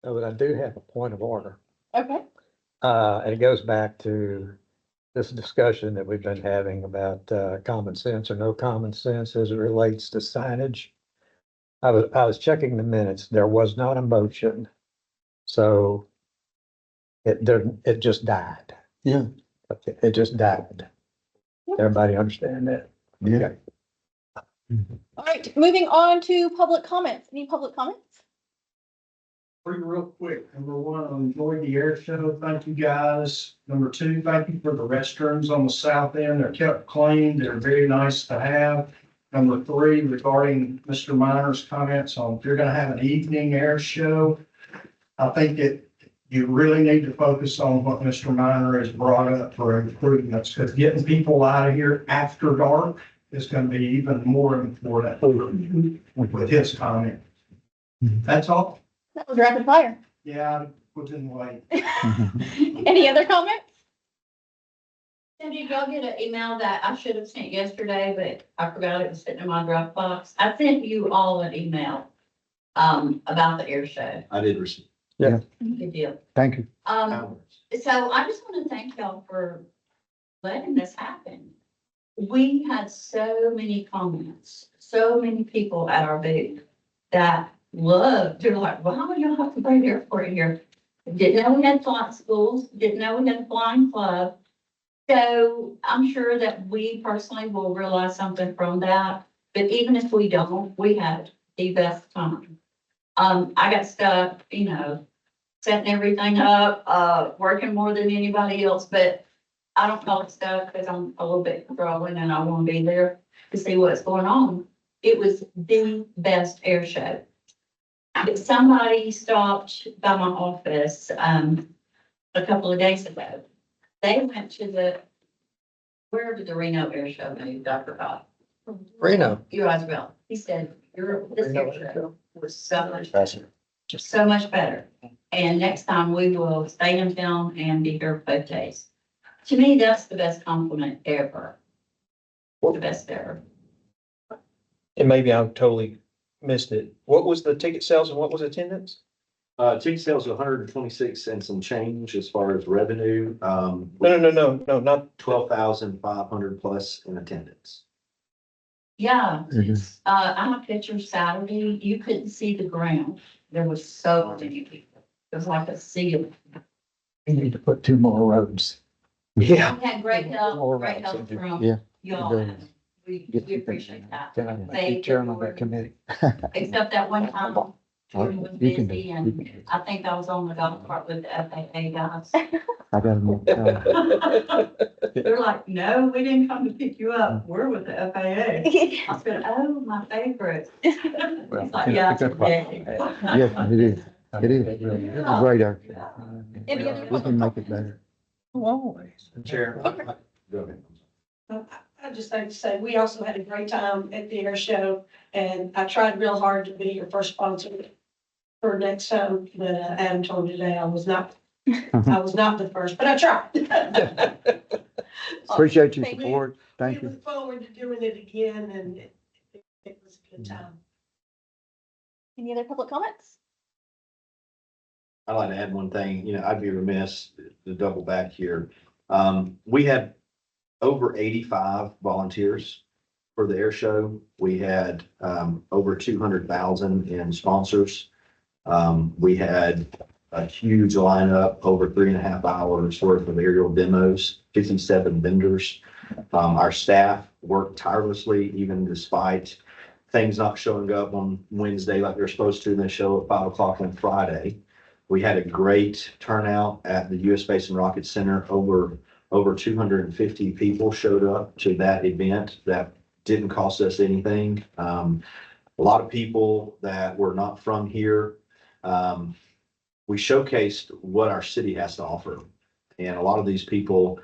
No, but I do have a point of order. Okay. And it goes back to this discussion that we've been having about common sense or no common sense as it relates to signage. I was checking the minutes. There was not a motion. So it just died. Yeah. It just died. Everybody understand that? Yeah. Okay. All right, moving on to public comments. Any public comments? Pretty real quick. Number one, I enjoyed the air show. Thank you, guys. Number two, thank you for the restrooms on the south end. They're kept clean. They're very nice to have. Number three, regarding Mr. Minor's comments on if you're gonna have an evening air show, I think that you really need to focus on what Mr. Minor has brought up for improvements, because getting people out of here after dark is gonna be even more important with his comment. That's all. That was rapid fire. Yeah, I wouldn't wait. Any other comments? And did y'all get an email that I should have sent yesterday, but I forgot it was sitting in my Dropbox? I sent you all an email about the air show. I did receive. Good deal. Thank you. So I just want to thank y'all for letting this happen. We had so many comments, so many people at our booth that loved, they're like, wow, y'all have a great airport here. Didn't know we had flight schools, didn't know we had a flying club. So I'm sure that we personally will realize something from that, but even if we don't, we had the best time. I got stuck, setting everything up, working more than anybody else, but I don't call it stuck because I'm a little bit controlling and I want to be there to see what's going on. It was the best air show. Somebody stopped by my office, a couple of days ago. They went to where did the Reno Air Show move? I forgot. Reno. You guys will. He said, this Reno air Air show was so much better. Just so much better. And next time we will stay in town and be here both days. To me, that's the best compliment ever. The best ever. And maybe I totally missed it. What was the ticket sales and what was attendance? Ticket sales are 126 and some change as far as revenue, No, not 12,500 plus in attendance. Yeah, Mhm. I have pictures Saturday. You couldn't see the ground. There was so many people. It was like a sea. We need to put 2 more roads. Yeah. We had great help from Yeah. y'all. And we appreciate that. Then I They- might be chairman of that committee. Except that one time, Jordan was You can do busy it. and You can do it. I think I was on the golf cart with the FAA guys. I got them. They're like, no, we didn't come to pick you up. We're with the FAA. I said, oh, my favorite. He's like, yeah, it's okay. Yes, it is. It is. It's a great art. Any other We can make it better. Chair. Go ahead. I'd just like to say, we also had a great time at the air show, and I tried real hard to be your first sponsor for next time, but Adam told me today I was not the first, but I tried. Appreciate your Thank you. support. Thank We you. look forward to doing it again, and it was a good time. Any other public comments? I'd like to add one thing, I'd be remiss to double back here. We had over 85 volunteers for the air show. We had, over 200,000 in sponsors. We had a huge lineup, over 3.5 hours worth of aerial demos, 57 vendors. Our staff worked tirelessly, even despite things not showing up on Wednesday like they're supposed to, and they show at 5 o'clock on Friday. We had a great turnout at the U.S. Space and Rocket Center. Over 250 people showed up to that event that didn't cost us anything. A lot of people that were not from here. We showcased what our city has to offer. And a lot of these people,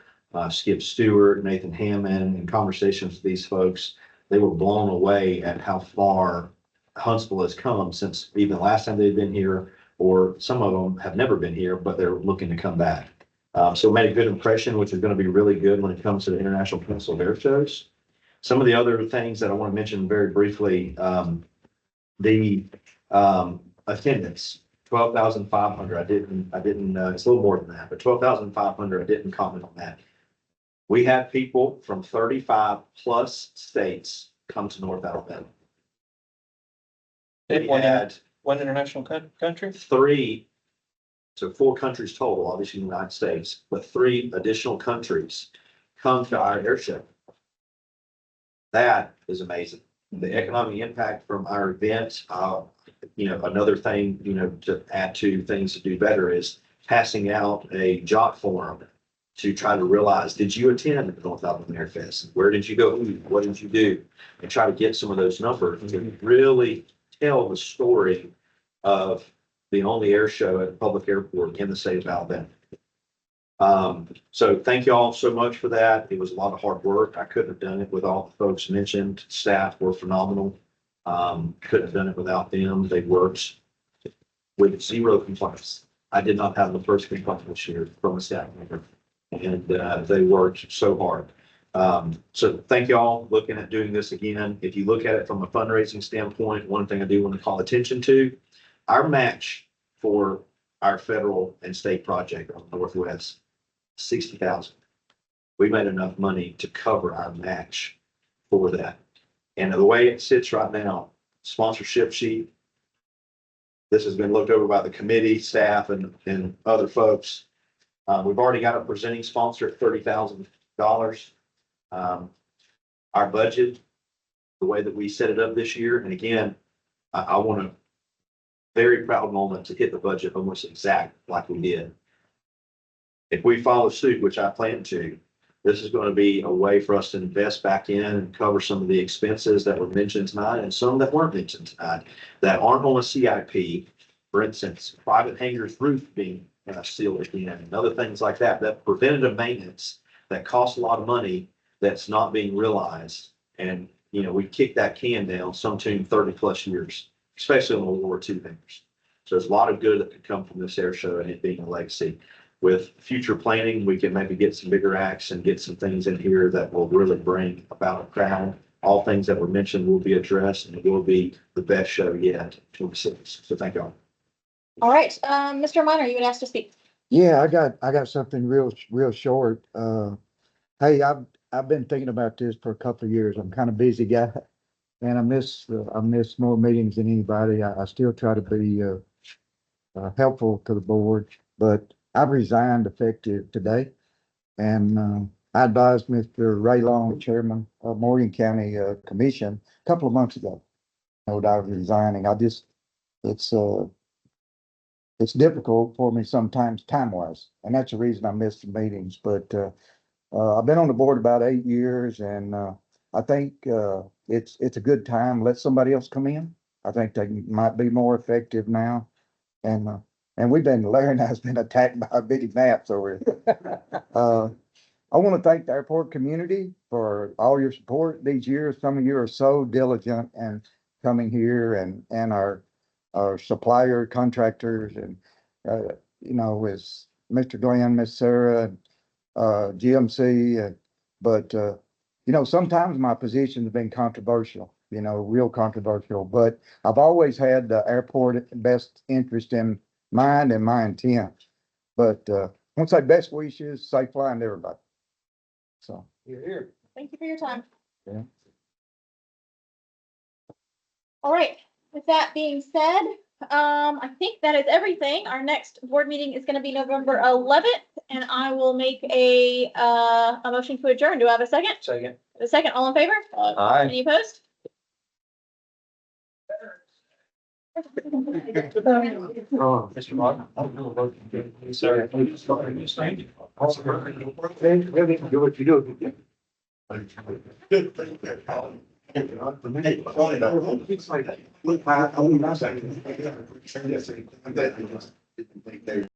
Skip Stewart, Nathan Hammond, in conversations with these folks, they were blown away at how far Huntsville has come since even the last time they'd been here, or some of them have never been here, but they're looking to come back. So it made a good impression, which is going to be really good when it comes to the International Pencil Air Shows. Some of the other things that I want to mention very briefly, the attendance, 12,500. I didn't, it's a little more than that, but 12,500, I didn't comment on that. We had people from 35 plus states come to North Alabama. We had One international country? 3, so 4 countries total, obviously the United States, but 3 additional countries come to our air show. That is amazing. The economic impact from our event, another thing, to add to things to do better is passing out a jot form to try to realize, did you attend the North Alabama Air Fest? Where did you go? What did you do? And try to get some of those numbers to really tell the story of the only air show at a public airport in the state of Alabama. So thank you all so much for that. It was a lot of hard work. I couldn't have done it with all the folks mentioned. Staff were phenomenal. Couldn't have done it without them. They worked with 0 complaints. I did not have the first complaint this year from a staff member, and they worked so hard. So thank you all looking at doing this again. If you look at it from a fundraising standpoint, one thing I do want to call attention to, our match for our federal and state project on the Northwest, 60,000. We made enough money to cover our match for that. And the way it sits right now, sponsorship sheet, this has been looked over by the committee, staff, and other folks. We've already got a presenting sponsor at $30,000. Our budget, the way that we set it up this year, and again, I want to very proud moment to hit the budget almost exact like we did. If we follow suit, which I plan to, This is going to be a way for us to invest back in and cover some of the expenses that were mentioned tonight and some that weren't mentioned tonight that aren't on a CIP. For instance, private hangars roof being sealed again and other things like that, that preventative maintenance that costs a lot of money that's not being realized. And, you know, we kicked that can down some tune 30+ years, especially on the World War II hangars. So there's a lot of good that could come from this air show and it being a legacy. With future planning, we can maybe get some bigger acts and get some things in here that will really bring about a crowd. All things that were mentioned will be addressed and it will be the best show yet, 26. So thank y'all. All right, Mr. Minor, you would ask to speak. Yeah, I got something real short. Hey, I've been thinking about this for a couple of years. I'm kind of busy guy. And I miss more meetings than anybody. I still try to be, helpful to the board, but I've resigned effective today. And, I advised Mr. Ray Long, Chairman of Morgan County, Commission, a couple of months ago. I was resigning. It's difficult for me sometimes time-wise, and that's the reason I miss the meetings, but, I've been on the board about 8 years and, I think, it's a good time. Let somebody else come in. I think they might be more effective now. And Larry and I has been attacked by Biddy Maps over here. I want to thank the airport community for all your support these years. Some of you are so diligent and coming here and our supplier contractors and, you know, with Mr. Glenn, Miss Sarah, GMC, but, you know, sometimes my positions have been controversial, you know, real controversial, but I've always had the airport best interest in mind and my intent. But, I want to say best wishes, safe flying to everybody. So. You're here. Thank you for your time. Yeah. All right, with that being said, I think that is everything. Our next board meeting is gonna be November 11th, and I will make a motion to adjourn. Do I have a second? Second. A second, all in favor? Aye. Any opposed? Mr. Martin. Sir. Good thing that, It's like, look, I'm not saying. I'm